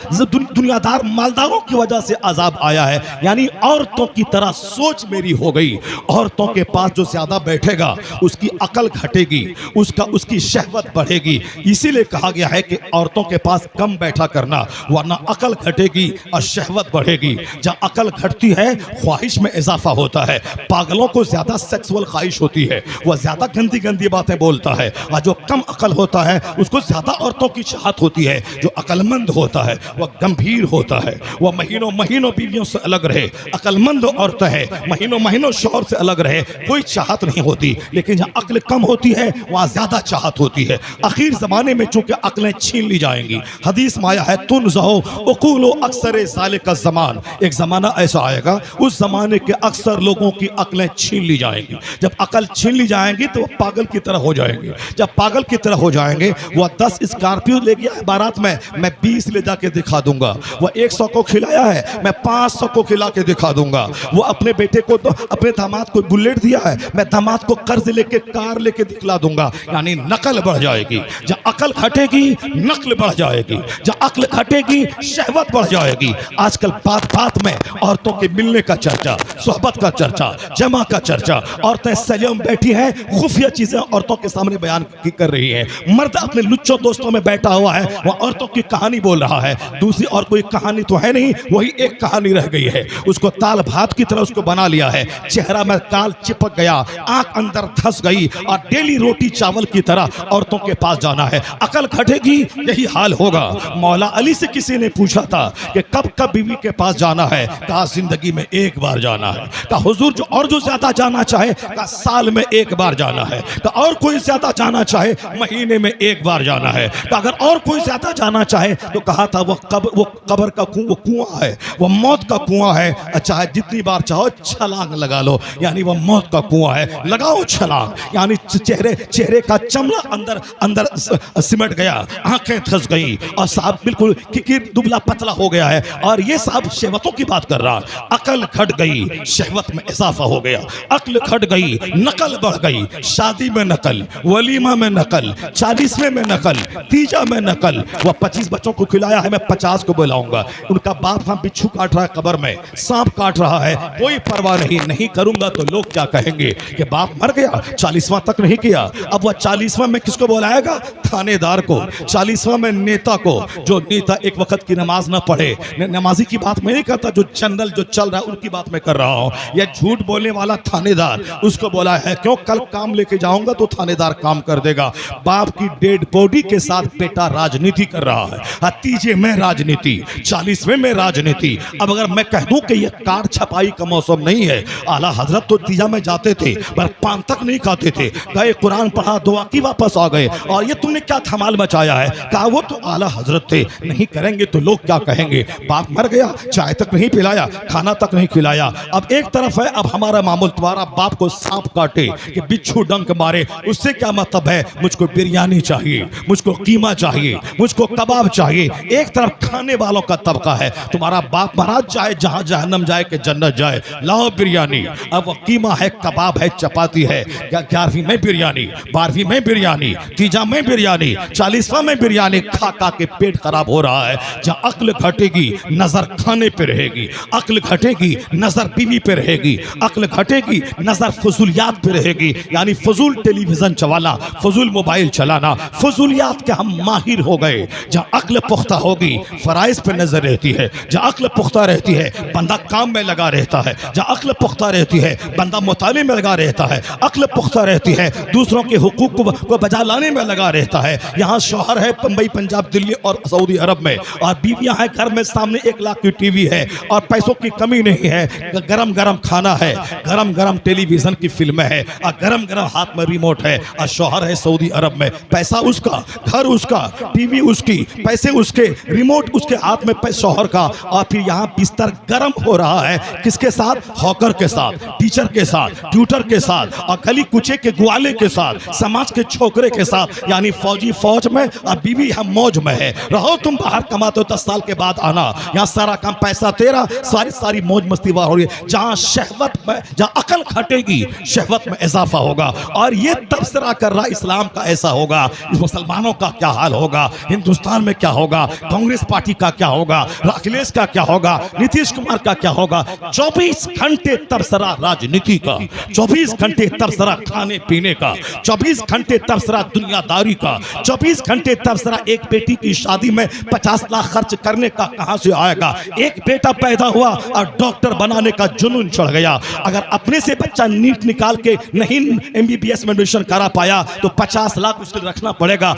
दुनियादार मालदारों की वजह से अजाब आया है। यानी औरतों की तरह सोच मेरी हो गई। औरतों के पास जो ज्यादा बैठेगा उसकी अकल घटेगी, उसकी शहवत बढ़ेगी। इसीलिए कहा गया है कि औरतों के पास कम बैठा करना, वरना अकल घटेगी और शहवत बढ़ेगी। जब अकल घटती है ख्वाहिश में इजाफा होता है। पागलों को ज्यादा सेक्सुअल ख्वाहिश होती है, वह ज्यादा गंदी गंदी बातें बोलता है, और जो कम अकल होता है उसको ज्यादा औरतों की चाहत होती है। जो अकलमंद होता है वह गंभीर होता है, वह महीनों महीनों बीवियों से अलग रहे। अकलमंद औरत है महीनों महीनों शौहर से अलग रहे, कोई चाहत नहीं होती। लेकिन जहाँ अक्ल कम होती है वहाँ ज्यादा चाहत होती है। आखिर जमाने में चूंकि अक्लें छीन ली जाएंगी, हदीस में आया है तुनज़हो उक़ूलु अक्सर ज़ालिका ज़मान, एक जमाना ऐसा आएगा उस जमाने के अक्सर लोगों की अक्लें छीन ली जाएंगी। जब अकल छीन ली जाएंगी तो वह पागल की तरह हो जाएंगे। जब पागल की तरह हो जाएंगे, वह 10 स्कॉर्पियो ले गया है बारात में, मैं 20 ले जाके दिखा दूंगा। वह 100 को खिलाया है, मैं 500 को खिला के दिखा दूंगा। वो अपने बेटे को तो अपने दामाद को बुलेट दिया है, मैं दामाद को कर्ज लेके कार लेके दिखला दूंगा। यानी नकल बढ़ जाएगी। जब अकल घटेगी नकल बढ़ जाएगी, जब अकल घटेगी शहवत बढ़ जाएगी। आजकल बात बात में औरतों के मिलने का चर्चा, सोहबत का चर्चा, जमा का चर्चा। औरतें सैलून बैठी है, खुफिया चीजें औरतों के सामने बयान कर रही है। मर्द अपने लुच्चों दोस्तों दोस्तों में बैठा हुआ है, वो औरतों की कहानी बोल रहा है। दूसरी और कोई कहानी तो है नहीं, वही एक कहानी रह गई है। उसको ताल भात की तरह उसको बना लिया है। चेहरा में काल चिपक गया, आंख अंदर धंस गई और डेली रोटी चावल की तरह औरतों के पास जाना है। अकल घटेगी, यही हाल होगा। मौला अली से किसी ने पूछा था कि कब कब बीवी के पास जाना है? कहा जिंदगी में एक बार जाना है। कहा हुजूर जो ज्यादा जाना चाहे, कहा साल में एक बार जाना है। कहा और कोई ज्यादा जाना चाहे, महीने में एक बार जाना है। कहा अगर और कोई ज्यादा जाना चाहे तो कहा था वो कब्र का कुआं है, वो मौत का कुआं है। चाहे जितनी बार चाहो छलांग लगा लो, यानी वो मौत का कुआं है, लगाओ छलांग। यानी चेहरे का चमड़ा अंदर अंदर सिमट गया, आंखें धंस गई और साहब बिल्कुल किकिर दुबला पतला हो गया है। और ये साहब शहवतों की बात कर रहा है। अकल घट गई, शहवत में इजाफा हो गया। अकल घट गई, नकल बढ़ गई। शादी में नकल, वलीमा में नकल, 40वें में नकल, तीजा में नकल। वह 25 बच्चों को खिलाया है, मैं 50 को बुलाऊंगा। उनका बाप वहां बिच्छू काट रहा है, कब्र में सांप काट रहा है, कोई परवाह नहीं करूंगा तो लोग क्या कहेंगे कि बाप मर गया, 40वां तक नहीं किया। अब वह 40वां में किसको बुलाएगा? थानेदार को। 40वां में नेता को, जो नेता एक वक्त की नमाज ना पढ़े। नमाजी की बात मैं नहीं करता, जो जनरल जो चल रहा है उनकी बात मैं कर रहा हूं। यह झूठ बोलने वाला थानेदार, उसको बोला है क्यों कल काम लेके जाऊंगा तो थानेदार काम कर देगा। बाप की डेड बॉडी के साथ बेटा राजनीति कर रहा है। तीजे में राजनीति, 40वें में राजनीति। अब अगर मैं कह दूं कि यह कार्ड छपाई का मौसम नहीं है, आला हजरत तो तीजा में जाते थे पर पान तक नहीं खाते थे, गए कुरान पढ़ा, दुआ की, वापस आ गए। और ये तुमने क्या धमाल मचाया है? कहा वो तो आला हजरत थे, नहीं करेंगे तो लोग क्या कहेंगे। बाप मर गया, चाय तक नहीं पिलाया, खाना तक नहीं खिलाया। अब एक तरफ है, अब हमारा मामूल तुम्हारा बाप को सांप काटे कि बिच्छू डंक मारे, उससे क्या मतलब है? मुझको बिरयानी चाहिए, मुझको कीमा चाहिए, मुझको कबाब चाहिए। एक तरफ खाने वालों का तबका है, तुम्हारा बाप महाराज चाहे जहां जहन्नम जाए कि जन्नत जाए, लाओ बिरयानी। अब वो कीमा है, कबाब है, चपाती है। 11वीं में बिरयानी, 12वीं में बिरयानी, तीजा में बिरयानी, 40वां में बिरयानी। खा खा के पेट खराब हो रहा है। जहां अक्ल घटेगी नजर खाने पे रहेगी, अक्ल घटेगी नजर बीवी पे रहेगी, अक्ल घटेगी नजर फजूलियात पे रहेगी। यानी फजूल टेलीविजन चलाना, फजूल मोबाइल चलाना, फजूलियात के हम माहिर हो गए। जहां अक्ल पुख्ता होगी फराइज पे नजर रहती है, जहां अक्ल पुख्ता रहती है बंदा काम में लगा रहता है, जहां अक्ल पुख्ता रहती है बंदा मुताले में लगा रहता है, अक्ल पुख्ता रहती है दूसरों के हुकूक को बजा लाने में लगा रहता है। यहाँ शौहर है मुंबई, पंजाब, दिल्ली और सऊदी अरब में, और बीवियां हैं घर में, सामने 1 लाख की टीवी है और पैसों की कमी नहीं है। गरम गरम खाना है, गरम गरम टेलीविजन की फिल्में है और गरम गरम हाथ में रिमोट है। और शौहर है सऊदी अरब में, पैसा उसका, घर उसका, टीवी उसकी, पैसे उसके, रिमोट उसके हाथ में, शौहर का। और फिर यहाँ बिस्तर गर्म हो रहा है, किसके साथ? हॉकर के साथ, टीचर के साथ, ट्यूटर के साथ, और गली कुचे के ग्वाले के साथ, समाज के छोकरे के साथ। यानी फौजी फौज में और बीवी हम मौज में है। रहो तुम बाहर कमाते हो, 10 साल के बाद आना, यहाँ सारा काम पैसा तेरा, सारी मौज मस्ती बाहर हो रही है। जहाँ शहवत में, जहाँ अकल घटेगी शहवत में इजाफा होगा। और ये तबसरा कर रहा इस्लाम का ऐसा होगा, मुसलमानों का क्या हाल होगा, हिंदुस्तान में क्या होगा, कांग्रेस पार्टी का क्या होगा, अखिलेश का क्या होगा, नीतीश कुमार का क्या होगा। 24 घंटे तबसरा राजनीति का, 24 घंटे तबसरा खाने पीने का, 24 घंटे तबसरा दुनियादारी का, 24 घंटे तबसरा एक बेटी की शादी में 50 लाख खर्च करने का कहां से आएगा। एक बेटा पैदा हुआ और डॉक्टर बनाने का जुनून चढ़ गया। अगर अपने से बच्चा नीट निकाल के नहीं MBBS में एडमिशन करा पाया तो 50 लाख उसके रखना पड़ेगा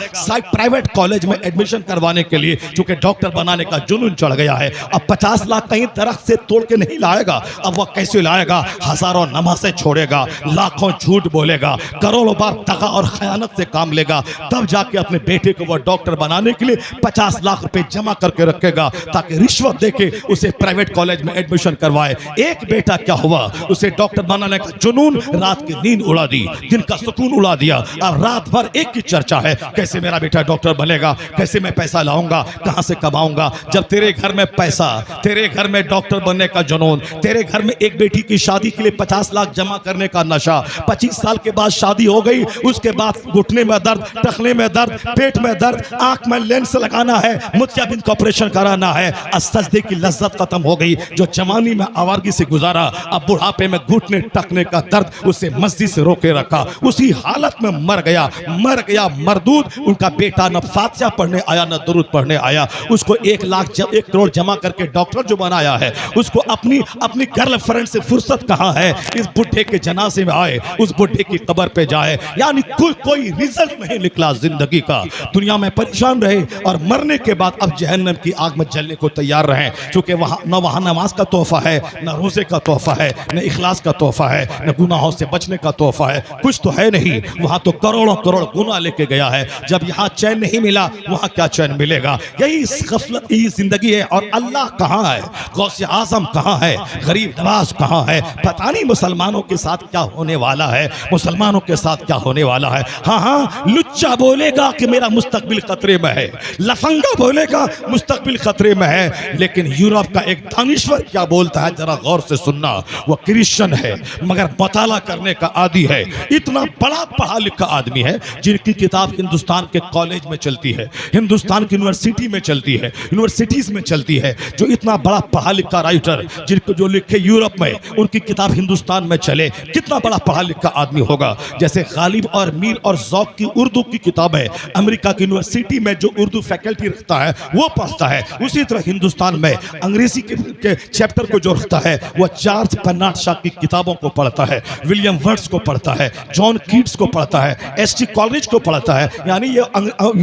प्राइवेट कॉलेज में एडमिशन करवाने के लिए, क्योंकि डॉक्टर बनाने का जुनून चढ़ गया है। अब 50 लाख कहीं दरख्त से तोड़ के नहीं लाएगा, अब वह कैसे लाएगा? हजारों नमाज़ें छोड़ेगा, लाखों झूठ बोलेगा, करोड़ों बार दगा और खयानत से काम लेगा, तब जाके अपने बेटे को वह डॉक्टर बनाने के लिए 50 लाख रुपए जमा करके रखेगा ताकि रिश्वत देके उसे प्राइवेट कॉलेज में एडमिशन करवाए। एक बेटा क्या हुआ, उसे डॉक्टर बनाने का जुनून रात की नींद उड़ा दी, दिन का सुकून उड़ा दिया। अब रात भर एक की चर्चा है, कैसे मेरा बेटा डॉक्टर बनेगा, कैसे मैं पैसा लाऊंगा, कहां से कमाऊंगा। जब तेरे घर में पैसा, तेरे घर में डॉक्टर बनने का जुनून, तेरे घर में एक बेटी की शादी के लिए 50 लाख जमा करने का नशा, 25 साल के बाद शादी हो गई, उसके बाद घुटने में दर्द, टखने में दर्द, पेट में दर्द, आंख में लेंस लगाना है, मोतियाबिंद का ऑपरेशन कराना है, सजदे की लज्जत खत्म हो गई। जो जवानी में आवारगी से गुजारा, अब बुढ़ापे में घुटने टकने का दर्द उसे मस्जिद से रोके रखा, उसी हालत में मर गया मरदूद। उनका बेटा न फातिहा पढ़ने आया न दुरूद पढ़ने आया, उसको 1 करोड़ जमा करके डॉक्टर जो बनाया है, उसको अपनी गर्लफ्रेंड से फुर्सत कहाँ है? इस बुढ़े के जनाजे में आए, उस बुढ़े की कब्र पे जाए, यानी कोई रिजल्ट नहीं निकला जिंदगी का। दुनिया में परेशान रहे और मरने के बाद अब जहन्नम की आग में जलने को तैयार रहे, क्योंकि वहां नमाज का तोहफा है, न रोजे का तोहफा है, न इखलास का तोहफा है, न गुनाहों से बचने का तोहफा है, कुछ तो है नहीं। वहां तो करोड़ों करोड़ गुनाह लेके गया है। जब यहाँ चैन नहीं मिला, वहां क्या चैन मिलेगा? यही गफलत की जिंदगी है। और अल्लाह कहाँ है? गौसे आजम कहाँ है? गरीब नवाज कहाँ है? पता नहीं मुसलमानों के साथ क्या होने वाला है, मुसलमानों के साथ क्या होने वाला है। हाँ, लुच्चा बोलेगा कि मेरा मुस्तकबिल खतरे में है, लफंगा बोलेगा मुस्तकबिल खतरे में है, लेकिन यूरोप का एक दानिश्वर क्या बोलता है, जरा गौर से सुनना। वो क्रिश्चियन है मगर मुताला करने का आदी है, इतना बड़ा पढ़ा लिखा आदमी है जिनकी किताब हिंदुस्तान के कॉलेज में चलती है, हिंदुस्तान की यूनिवर्सिटी में चलती है, यूनिवर्सिटीज में चलती है। जो इतना बड़ा पढ़ा लिखा राइटर जिनको जो लिखे यूरोप में, उनकी किताब हिंदुस्तान में चले, कितना बड़ा पढ़ा लिखा आदमी होगा। जैसे गालिब और मीर और ज़ौक़ की उर्दू की किताब है, अमेरिका की यूनिवर्सिटी में जो उर्दू फैकल्टी रखता है वो पढ़ता है। उसी तरह हिंदुस्तान में अंग्रेजी के चैप्टर को जो रखता है वो जॉर्ज बर्नार्ड शॉ की किताबों को पढ़ता है, विलियम वर्ड्स को पढ़ता है, जॉन कीट्स को पढ़ता है, एस.टी. कॉलेज को पढ़ता है। यानी ये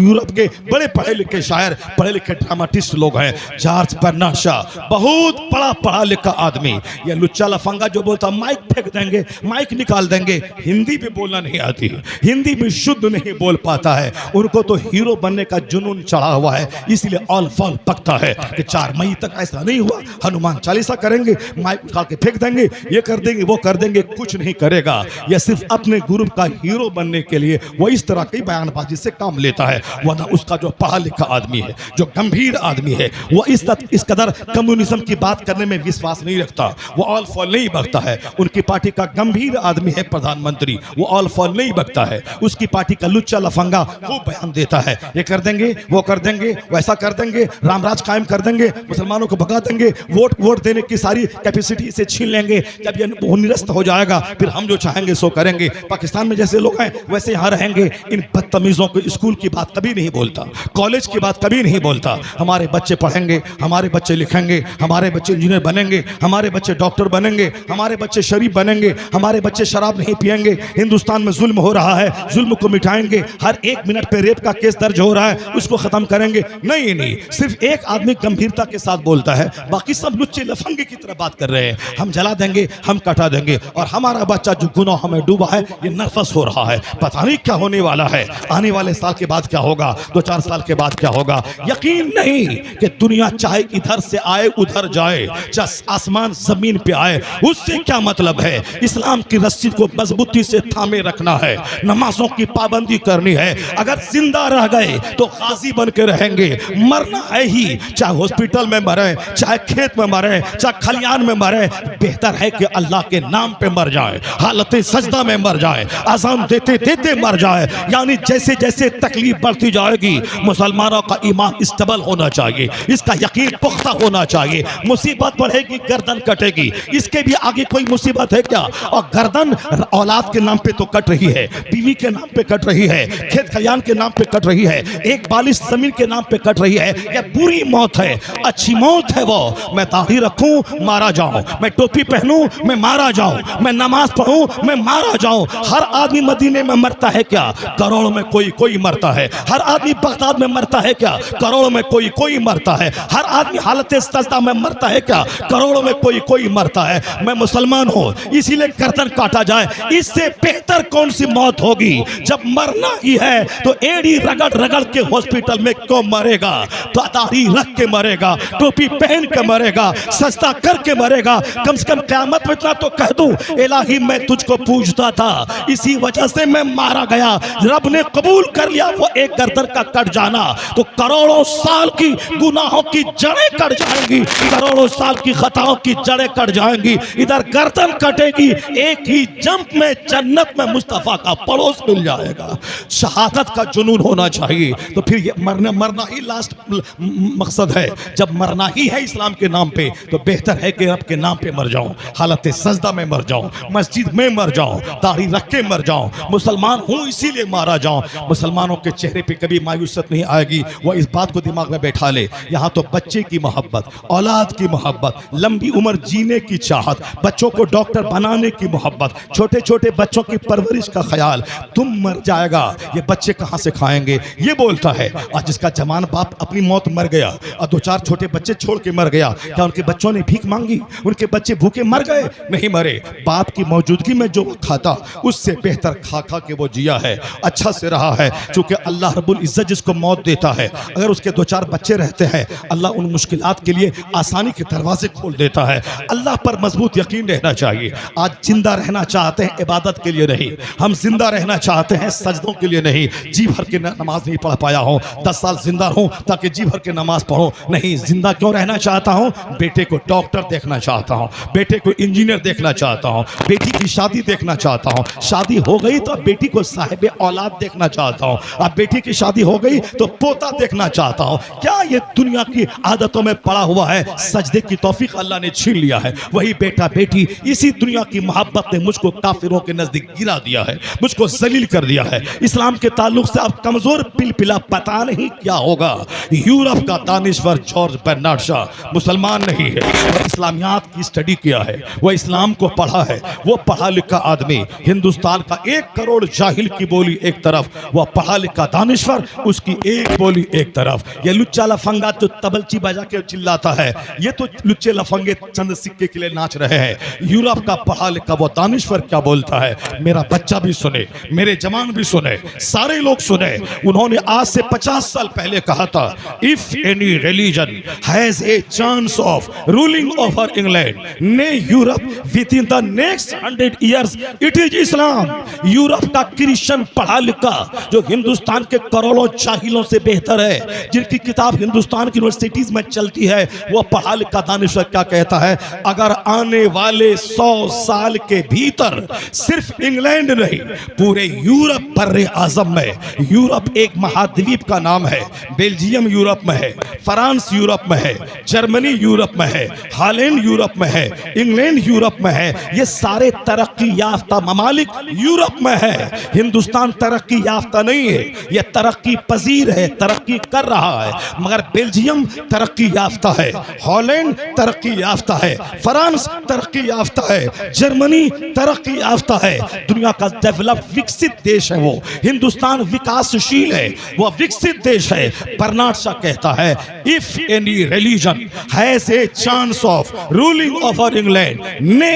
यूरोप के बड़े पढ़े लिखे शायर, पढ़े लिखे ड्रामाटिस्ट लोग हैं। जॉर्ज बर्नार्ड शॉ बहुत बड़ा पढ़ा लिखा आदमी। ये लुच्चा लफंगा जो बोलता माइक फेंक देंगे, माइक निकाल देंगे, हिंदी भी बोलना नहीं आती, हिंदी भी शुद्ध नहीं बोल पाता है। उनको तो हीरो बनने का जुनून चढ़ा हुआ है, इसलिए ऑल फॉल पकता है कि 4 मई तक ऐसा नहीं हुआ, हनुमान चालीसा करेंगे, माइक उठा के फेंक देंगे, ये कर देंगे, वो कर देंगे, कुछ नहीं करेगा। यह सिर्फ अपने ग्रुप का हीरो बनने के लिए वो इस तरह की बयानबाजी से काम लेता है। वरना उसका जो पढ़ा लिखा आदमी है, जो गंभीर आदमी है, वो इस कदर कम्युनिज्म की बात करने में विश्वास नहीं रखता, वो ऑल फॉल नहीं बकता है। उनकी पार्टी का गंभीर आदमी है प्रधानमंत्री, वो ऑल फॉल नहीं बकता है। उसकी पार्टी का लुच्चा लफंगा वो बयान देता है, ये कर देंगे, वो कर देंगे, वैसा कर देंगे, रामराज कायम कर देंगे, मुसलमानों को भगा देंगे, वोट देने की सारी कैपेसिटी से छीन लेंगे। जब ये निरस्त हो जाएगा फिर हम जो चाहेंगे सो करेंगे। पाकिस्तान में जैसे लोग हैं वैसे यहाँ रहेंगे। इन बदतमीजों को स्कूल की बात कभी नहीं बोलता, कॉलेज की बात कभी नहीं बोलता। हमारे बच्चे पढ़ेंगे, हमारे बच्चे लिखेंगे, हमारे बच्चे इंजीनियर बनेंगे, हमारे बच्चे डॉक्टर बनेंगे, हमारे बच्चे शरीफ बनेंगे, हमारे बच्चे शराब नहीं पिएंगे। हिंदुस्तान में जुल्म हो रहा है, जुल्म को मिटाएंगे। हर 1 मिनट पे रेप का केस दर्ज हो रहा है, उसको खत्म करेंगे। नहीं, सिर्फ एक आदमी गंभीरता के साथ बोलता है, बाकी सब लुच्चे लफंगे की तरह बात कर रहे हैं। हम जला देंगे, हम कटा देंगे, और हमारा बच्चा जो गुनाह में डूबा है ये नर्वस हो रहा है। पता नहीं क्या होने वाला है, आने वाले साल के बाद क्या होगा, 2-4 साल के बाद क्या होगा। यकीन नहीं कि दुनिया चाहे इधर से आए उधर जाए, चाहे आसमान जमीन पे आए, उससे क्या मतलब है। इस्लाम की रस्सी को मजबूती से थामे रखना है, नमाजों की पाबंदी करनी है। अगर जिंदा रह गए तो गाजी बन के रहेंगे, मरना है ही, चाहे हॉस्पिटल में मरे, चाहे खेत में मरे, चाहे खलियान में मरे, बेहतर है कि अल्लाह के नाम पे मर जाए, हालत सजदा में मर जाए, अज़ान देते देते मर जाए। यानी जैसे जैसे तकलीफ बढ़ती जाएगी, मुसलमानों का ईमान स्टेबल होना चाहिए, इसका यकीन पुख्ता होना चाहिए। मुसीबत बढ़ेगी, गर्दन कटेगी, इसके भी आगे कोई मुसीबत है क्या? और गर्दन औलाद के नाम पे तो कट रही है, बीवी के नाम पे कट रही है, खेत खलियान के नाम पे कट रही है, एक बालिश जमीन के नाम पे कट रही है। यह बुरी मौत है, अच्छी मौत है वो मैं दाढ़ी रखूं मारा जाऊं, मैं टोपी पहनूं मैं मारा जाऊं, मैं नमाज पढ़ूं मैं मारा जाऊं। हर आदमी मदीने में मरता है क्या? करोड़ों में कोई मरता है। हर आदमी बगदाद में मरता है क्या? करोड़ों में कोई मरता है। हर आदमी हालत सजदा में मरता है क्या? करोड़ों में कोई मरता है। मैं मुसलमान हूं इसीलिए गर्दन काटा जाए, इससे बेहतर कौन सी मौत होगी? जब मरना ही है तो एड़ी रगड़ रगड़ के हॉस्पिटल में क्यों मरेगा? तो दाढ़ी रख के मरेगा, टोपी पहन के मरेगा, सजदा करके मरेगा। कम से कम क़यामत में इतना तो कह दूं, इलाही मैं तुझको पूजता था, इसी वजह से मैं मारा गया, रब ने कबूल कर लिया। वो एक गर्दन का कट जाना तो करोड़ों साल की गुनाहों की जड़ें कट जाएंगी, करोड़ों साल की खताओं की जड़ें कट जाएंगी। इधर गर्दन कटेगी, एक ही जंप में जन्नत में मुस्तफा का पड़ोस मिल जाएगा। शहादत का जुनून होना चाहिए। तो फिर ये मरना ही लास्ट मकसद है। जब मरना ही है इस्लाम के नाम पे तो बेहतर है कि रब के नाम पे मर जाऊं, हालत सजदा में मर जाऊं, मस्जिद में मर जाऊं, दाढ़ी रख के मर जाऊं, मुसलमान हूं इसीलिए मारा जाऊं। मुसलमानों के चेहरे पे कभी मायूसियत नहीं आएगी, वह इस बात को दिमाग में बैठा ले, यहाँ तो बच्चे की मोहब्बत, औलाद की मोहब्बत, लंबी उम्र जीने की चाहत, बच्चों को डॉक्टर बनाने की मोहब्बत, छोटे छोटे बच्चों की परवरिश का ख्याल। तुम मर जाएगा, ये बच्चे कहाँ से खाएंगे, ये बोलता है। और जिसका जवान बाप अपनी मौत मर गया और 2-4 छोटे बच्चे छोड़ के मर गया, क्या उनके बच्चों ने भीख मांगी? उनके बच्चे भूखे मर गए? नहीं मरे। बाप की मौजूदगी में जो खाता उससे बेहतर खा खा के वो जिया है, अच्छा से रहा है। क्योंकि अल्लाह रब्बुल इज्जत जिसको मौत देता है, अगर उसके 2-4 बच्चे रहते हैं, अल्लाह उन मुश्किलात के लिए आसानी के दरवाजे खोल देता है। अल्लाह पर मजबूत यकीन रहना चाहिए। आज जिंदा रहना चाहते हैं इबादत के लिए नहीं, हम जिंदा रहना चाहते हैं सजदों के लिए नहीं। जी भर के नमाज नहीं पढ़ पाया हूँ, 10 साल जिंदा रहूं ताकि जी भर के नमाज पढ़ो, नहीं। जिंदा क्यों रहना चाहता हूँ? बेटे को डॉक्टर देखना चाहता हूँ, बेटे को इंजीनियर देखना चाहता हूँ, बेटी की शादी देखना चाहता हूँ। शादी हो गई तो बेटी को साहिब औलाद देखना चाहता हूँ, अब बेटी की शादी हो गई तो पोता देखना चाहता हूँ। क्या ये दुनिया की आदतों में पड़ा हुआ है? सजदे की तौफीक अल्लाह ने छीन लिया है। वही बेटा बेटी, इसी दुनिया की मोहब्बत ने मुझको काफिरों के नजदीक गिरा दिया है, मुझको जलील कर दिया है। इस्लाम के ताल्लुक से अब कमजोर पिलपिला, पता नहीं क्या होगा। यूरोप का दानिश्वर जॉर्ज बर्नार्ड शॉ मुसलमान नहीं है, वह इस्लामियात की स्टडी किया है, वह इस्लाम को पढ़ा है। वो पढ़ा लिखा आदमी, हिंदुस्तान का 1 करोड़ जाहिल की बोली एक तरफ, वह पढ़ा लिखा दानिश्वर उसकी एक बोली एक तरफ। ये लुच्चा लफंगा जो तबलची बजा के चिल्लाता है, ये तो लुच्चे लफंगे चंद सिक्के के लिए नाच रहे हैं। यूरोप का पढ़ा लिखा वो दानिश्वर क्या बोलता है, मेरा बच्चा भी सुने, मेरे जवान भी सुने, सारे लोग सुने। उन्होंने आज से 50 साल पहले कहा था, if any religion has a chance of ruling over England nay Europe within the next 100 years it is Islam. Europe का क्रिश्चियन पढ़ा लिखा जो हिंदुस्तान के करोड़ों जाहिलों से बेहतर है, जिनकी किताब हिंदुस्तान की यूनिवर्सिटीज में चलती है, वो पढ़ा लिखा दानिश्वर क्या कहता है, अगर आने वाले 100 साल के भीतर सिर्फ इंग्लैंड नहीं पूरे यूरोप बर्रे आजम में, यूरोप एक महाद्वीप का नाम है, बेल्जियम यूरोप में है, फ्रांस यूरोप में है, जर्मनी यूरोप में है, हॉलैंड यूरोप में है, इंग्लैंड यूरोप में है, ये सारे तरक्की याफ्ता ममालिक यूरोप में है। हिंदुस्तान तरक्की याफ्ता नहीं है, ये तरक्की पजीर है, तरक्की कर रहा है। मगर बेल्जियम तरक्की याफ्ता है, हॉलैंड तरक्की याफ्ता है, फ्रांस तरक्की याफ्ता है, जर्मनी तरक्की याफ्ता है। दुनिया का डेवलप विकसित देश है वो। हिंदुस्तान विकासशील है, वह विकसित देश है। बर्नार्ड शॉ कहता है, if any religion has a chance of ruling over England nay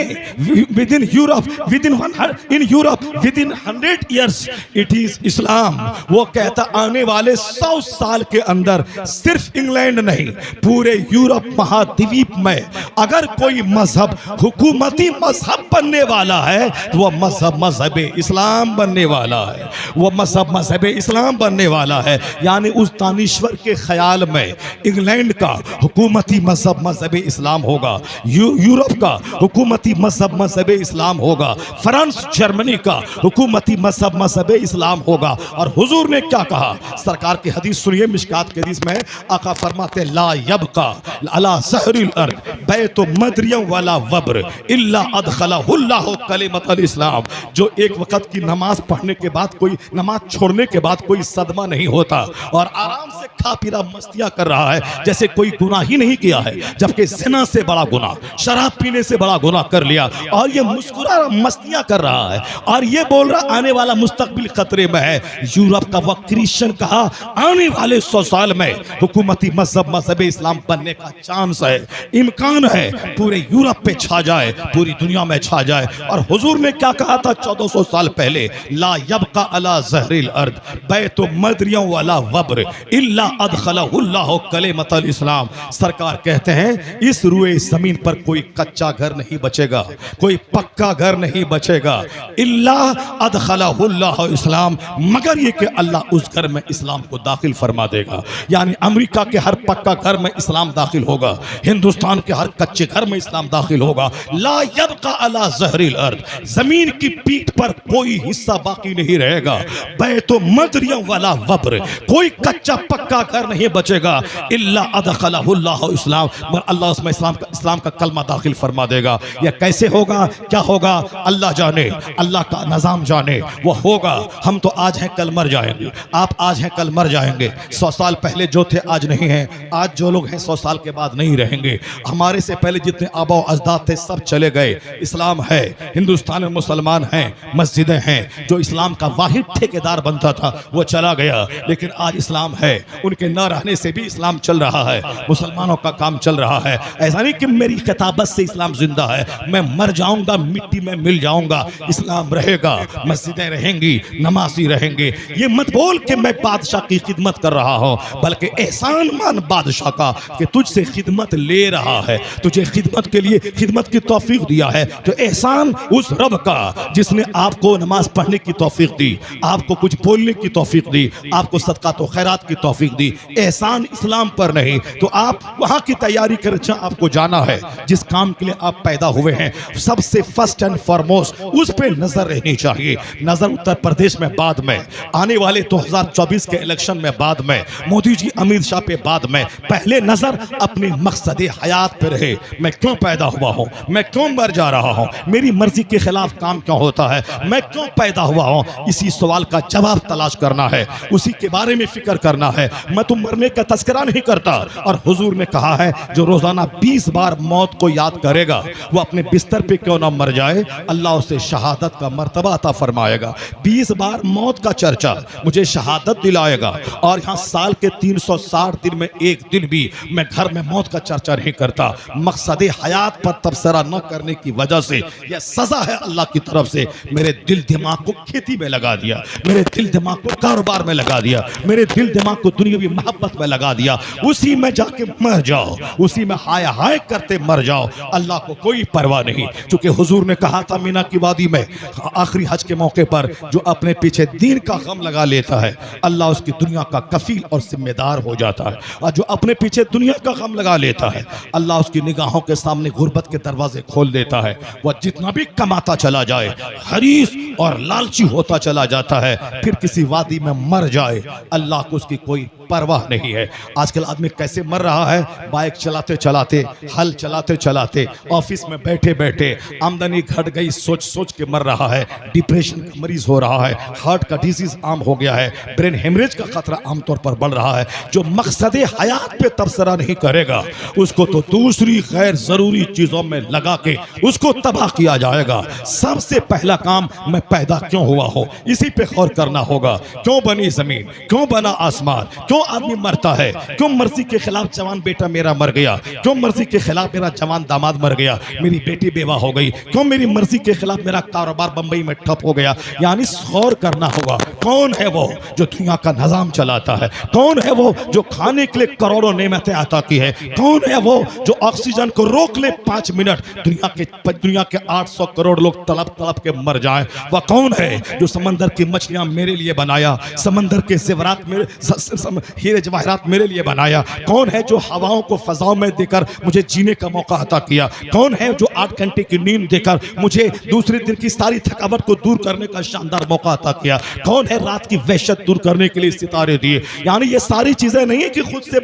within Europe within 100 years it is Islam. वो कहता आने वाले 100 साल के अंदर सिर्फ इंग्लैंड नहीं पूरे यूरोप महाद्वीप में अगर कोई मजहब हुकूमती मजहब बनने वाला है तो वह मजहब इस्लाम बनने वाला है, वह मजहब इस्लाम बनने वाला है। यानी उस दानिश्वर के ख्याल में इंग्लैंड का हुकूमती मजहब इस्लाम होगा, यूरोप का हुकूमती मजहब इस्लाम होगा, फ्रांस जर्मनी का हुकूमती मजहब इस्लाम होगा। और हुजूर ने क्या कहा, सरकार की हदीस सुनिए, मिशकात के हदीस में आका फरमाते ला यबका अला ज़हरिल अर्द बैतु मदरियम वला वब्र इल्ला अदखलहुल्लाहु कलिमतल इस्लाम। जो एक वक्त की नमाज पढ़ने के बाद, कोई नमाज छोड़ने के बाद कोई सदमा नहीं होता और आराम से खा पीरा मस्तियां कर रहा है जैसे कोई गुनाह ही नहीं किया है, जबकि ज़िना से बड़ा गुनाह, शराब पीने से बड़ा गुनाह कर लिया और ये मुस्कुरा मस्तियां कर रहा है और ये बोल रहा आने वाला मुस्तकबिल खतरे में है। यूरोप का वह क्रिश्चियन कहा आने वाले 100 साल में हुकूमती मजहब इस्लाम बनने का चांस है, इम्कान है, पूरे यूरोप पे छा जाए, पूरी दुनिया में छा जाए। और हुजूर ने क्या कहा था 1400 साल पहले, ला यबका अला ज़हरिल अर्द बैतु मदरियम वला वब्र इल्ला अदखलहुल्लाहु कलिमतल इस्लाम। सरकार कहते हैं इस रुए जमीन पर कोई कच्चा घर नहीं बचेगा, कोई पक्का घर नहीं बचेगा, इल्ला अदखलहुल्लाहु इस्लाम, मगर ये कि अल्लाह उस घर में इस्लाम को दाखिल फरमा देगा। यानी अमेरिका के हर पक्का घर में इस्लाम दाखिल होगा, हिंदुस्तान के हर कच्चे घर में इस्लाम दाखिल होगा। ला यबका अला ज़हरिल अर्द, जमीन की पीठ पर कोई हिस्सा बाकी नहीं रहेगा, बैतु मदरियम वला वब्र, कोई कच्चा पक्का घर नहीं बचेगा, इल्ला अदखलहुल्लाहु इस्लाम, मगर अल्लाह उसमें इस्लाम का कलमा दाखिल फरमा देगा। यह कैसे होगा, क्या होगा, अल्लाह जाने, अल्लाह का निज़ाम जाने, वो होगा। हम तो आज हैं कल मर जाएंगे। आप आज हैं कल मर जाएंगे। 100 साल पहले जो थे आज नहीं हैं, आज जो लोग हैं 100 साल के बाद नहीं रहेंगे। हमारे से पहले जितने आबा अजदाद थे सब चले गए। इस्लाम है, हिंदुस्तान में मुसलमान हैं, मस्जिदें हैं। जो इस्लाम का वाहिद ठेकेदार बनता था वो चला गया, लेकिन आज इस्लाम है। उनके न रहने से भी इस्लाम चल रहा है, मुसलमानों का काम चल रहा है। ऐसा नहीं कि मेरी किताबत से इस्लाम जिंदा है, मैं मर जाऊंगा मिट्टी में मिल जाऊंगा, इस्लाम रहेगा, मस्जिदें रहेंगी, नमाजी रहेंगे। ये मत बोल कि मैं बादशाह की खिदमत कर रहा हूं, बल्कि एहसान मान बादशाह का कि तुझसे खिदमत ले रहा है, तुझे खिदमत के लिए खिदमत की तौफीक दिया है। तो एहसान उस रब का जिसने आपको नमाज पढ़ने की तौफीक दी, आपको कुछ बोलने की तौफीक दी, आपको सदका तो खैरात की तौफीक दी। एहसान इस्लाम पर नहीं। तो आप वहां की तैयारी करें। आपको जाना है जिस काम के लिए आप पैदा हुए हैं, सबसे फर्स्ट एंड फॉरमोस्ट उस पे नजर रहनी चाहिए। नजर उत्तर प्रदेश में बाद में, आने वाले 2024 के इलेक्शन में बाद में, मोदी जी अमित शाह पे बाद में, पहले नजर अपने मकसद हयात पे रहे। मैं क्यों पैदा हुआ हूं, मैं क्यों मर जा रहा हूं, मेरी मर्जी के खिलाफ काम क्यों होता है, मैं क्यों पैदा हुआ हूं। इसी सवाल का जवाब तलाश करना है, उसी के बारे में फिक्र करना है। मैं तो मरने का तस्करा नहीं करता। और हुजूर ने कहा है जो रोजाना 20 बार मौत को याद करेगा वो अपने बिस्तर पे क्यों ना मर जाए, अल्लाह उसे शहादत का मर्तबा अता फरमाएगा। 20 बार मौत का चर्चा मुझे शहादत दिलाएगा। और यहाँ साल के 360 दिन में एक दिन भी मैं घर में मौत का चर्चा नहीं करता। मकसद हयात पर तबसरा न करने की वजह से यह सजा है अल्लाह की तरफ से। मेरे दिल दिमाग को खेती में लगा दिया, मेरे दिल दिमाग को कारोबार में लगा दिया, मेरे दिल दिमाग को दुनियावी मोहब्बत में लगा दिया। उसी में जाके मर जाओ, उसी में हाय हाय करते मर जाओ, अल्लाह को कोई परवाह नहीं। क्योंकि हुजूर ने कहा था मीना की वादी में आखिरी हज के मौके पर, जो अपने पीछे दीन का गम लगा लेता है अल्लाह उसकी दुनिया का कफील और जिम्मेदार हो जाता है। और जो अपने पीछे दुनिया का गम लगा लेता है अल्लाह उसकी निगाहों के सामने गुर्बत के दरवाजे खोल देता है। वह जितना भी कमाता चला जाए, हरीस और लालची होता चला जाता है, फिर किसी वादी में मर जाए, अल्लाह को उसकी कोई परवाह नहीं है। आजकल आदमी कैसे मर रहा है, बाइक चलाते चलाते, हल चलाते चलाते, ऑफिस में बैठे बैठे, आमदनी घट गई सोच सोच के मर रहा है, डिप्रेशन का मरीज हो रहा है, हार्ट का डिजीज आम हो गया है, ब्रेन हेमरेज का खतरा आमतौर पर बढ़ रहा है। जो मकसद हयात पे तबसरा नहीं करेगा उसको तो दूसरी गैर जरूरी चीजों में लगा के उसको तबाह किया जाएगा। सबसे पहला काम मैं पैदा क्यों हुआ हूं, इसी पे गौर करना होगा। क्यों बनी जमीन, क्यों बना आसमान, क्यों आदमी मरता है, क्यों मर्जी के खिलाफ जवान बेटा मेरा मर गया, क्यों मर्जी के खिलाफ मेरा जवान दामाद मर गया, मेरी बेटी बेवा हो गई, क्यों मेरी मर्जी के खिलाफ मेरा कारोबार बंबई में ठप हो गया। यानी गौर करना होगा कौन है वो जो दुनिया का निजाम चलाता है, कौन है वो जो खाने के लिए करोड़ों नेमतें अता की है, कौन है वो जो ऑक्सीजन को रोक ले 5 मिनट, दुनिया के 800 करोड़ लोग तड़प तड़प के मर जाएं। वह कौन है जो समंदर की मछलियां मेरे लिए बनाया, समंदर के जेवरात मेरे हीरे जवाहरात मेरे लिए बनाया। कौन है जो हवाओं को फजाओं में देकर मुझे जीने का मौका अता किया। कौन है जो 8 घंटे की नींद देकर मुझे दूसरे दिन की सारी थकावट को दूर करने का शानदार मौका अता किया। कौन है रात की वहशत दूर करने के लिए सितारे दिए। यानी ये सारी चीजें नहीं है कि खुद से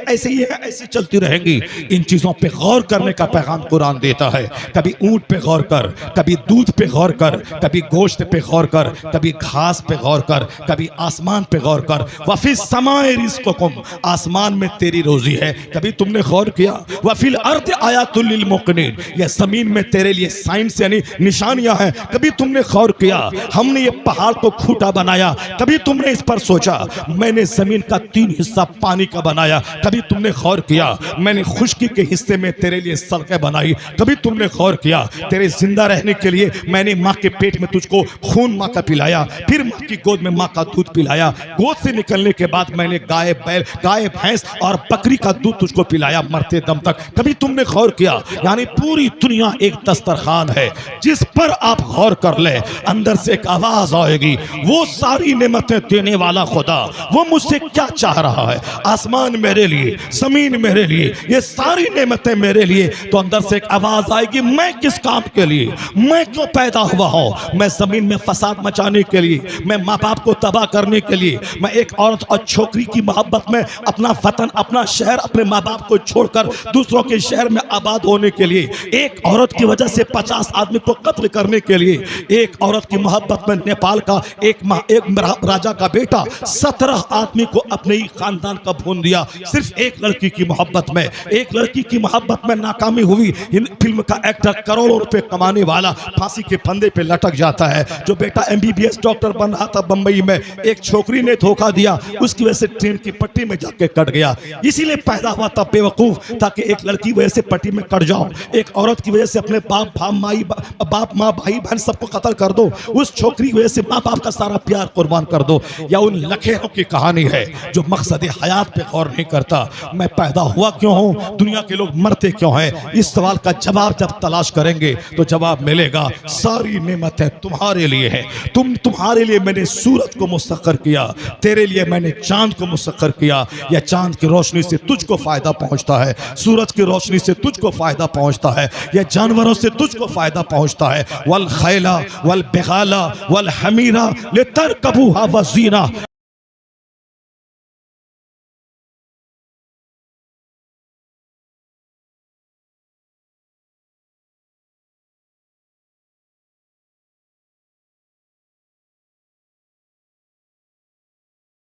ऐसे ही है, ऐसी चलती रहेंगी। इन चीजों पे गौर करने का पैगाम कुरान देता है। कभी ऊंट पे गौर कर, कभी दूध पे गौर कर, कभी गोश्त पे गौर कर, कभी घास पे गौर कर, कभी आसमान पे गौर कर। वफी समाए रिज़्क़ुकुम, आसमान में तेरी रोजी है, कभी तुमने गौर किया। वफिल अर्द आयातुल लिल मुक़िनीन, यह जमीन में तेरे लिए साइंस यानी निशानियां हैं, कभी तुमने गौर किया। हमने ये पहाड़ को खूंटा बनाया, कभी तुमने इस पर सोचा। मैंने जमीन का 3 हिस्सा पानी का बनाया, कभी तुमने गौर किया। मैंने खुश्की के हिस्से में तेरे लिए सड़कें बनाई, कभी तुमने गौर किया। तेरे जिंदा रहने के लिए मैंने माँ के पेट में तुझको खून माँ का पिलाया, फिर माँ की गोद में माँ का दूध पिलाया। गोद से निकलने के बाद मैंने गाय बैल, गाय भैंस और बकरी का दूध तुझको पिलाया मरते दम तक, कभी तुमने गौर किया। यानी पूरी दुनिया एक दस्तरखान है जिस पर आप गौर कर ले, अंदर से एक आवाज आएगी, वो सारी नेमतें देने वाला खुदा वो मुझसे क्या चाह रहा है। आसमान मेरे लिए, जमीन मेरे लिए, ये सारी नेमतें मेरे लिए। तो अंदर से एक आवाज आएगी, मैं किस काम के लिए, मैं क्यों पैदा हुआ हूं। मैं जमीन में फसाद मचाने के लिए, मैं माँ बाप को तबाह करने के लिए, मैं एक औरत और छोकरी की मोहब्बत में अपना वतन, अपना शहर, अपने माँ बाप को छोड़कर दूसरों के शहर में आबाद होने के लिए, एक औरत की वजह से 50 आदमी को कत्ल करने के लिए, एक औरत की मोहब्बत में नेपाल का एक एक राजा का बेटा 17 आदमी को अपने ही खानदान का भून दिया, सिर्फ एक लड़की की मोहब्बत में। एक लड़की की मोहब्बत में नाकामी हुई। फिल्म का एक्टर करोड़ों रुपए कमाने वाला फांसी के फंदे पे लटक जाता है। जो बेटा MBBS डॉक्टर बन रहा था बंबई में, एक छोकरी ने धोखा दिया, उसकी वजह से ट्रेन की पट्टी में जाके कट गया। इसीलिए पैदा हुआ था बेवकूफ, ताकि एक लड़की वजह से पट्टी में कट जाओ, एक औरत की वजह से अपने बाप माँ भाई बहन सबको कत्ल कर दो, उस छोकरी की वजह से माँ बाप का सारा प्यार कुर्बान कर दो। या उन लखेरों की कहानी है जो मकसद हयात पे गौर नहीं करता। मैं पैदा हुआ क्यों हूं, दुनिया के लोग मरते क्यों हैं, इस सवाल का जवाब जब तलाश करेंगे तो जवाब मिलेगा। सारी नेमतें तुम्हारे लिए है, तुम्हारे लिए मैंने सूरज को मुसख्खर किया, तेरे लिए मैंने चांद को मुसख्खर किया। या चांद की रोशनी से तुझको फायदा पहुंचता है, सूरज की रोशनी से तुझको फायदा पहुंचता है, या जानवरों से तुझको फायदा पहुंचता है। वल खैला वल बिगाला वल हमीरा लितरकबूहा व ज़ीना।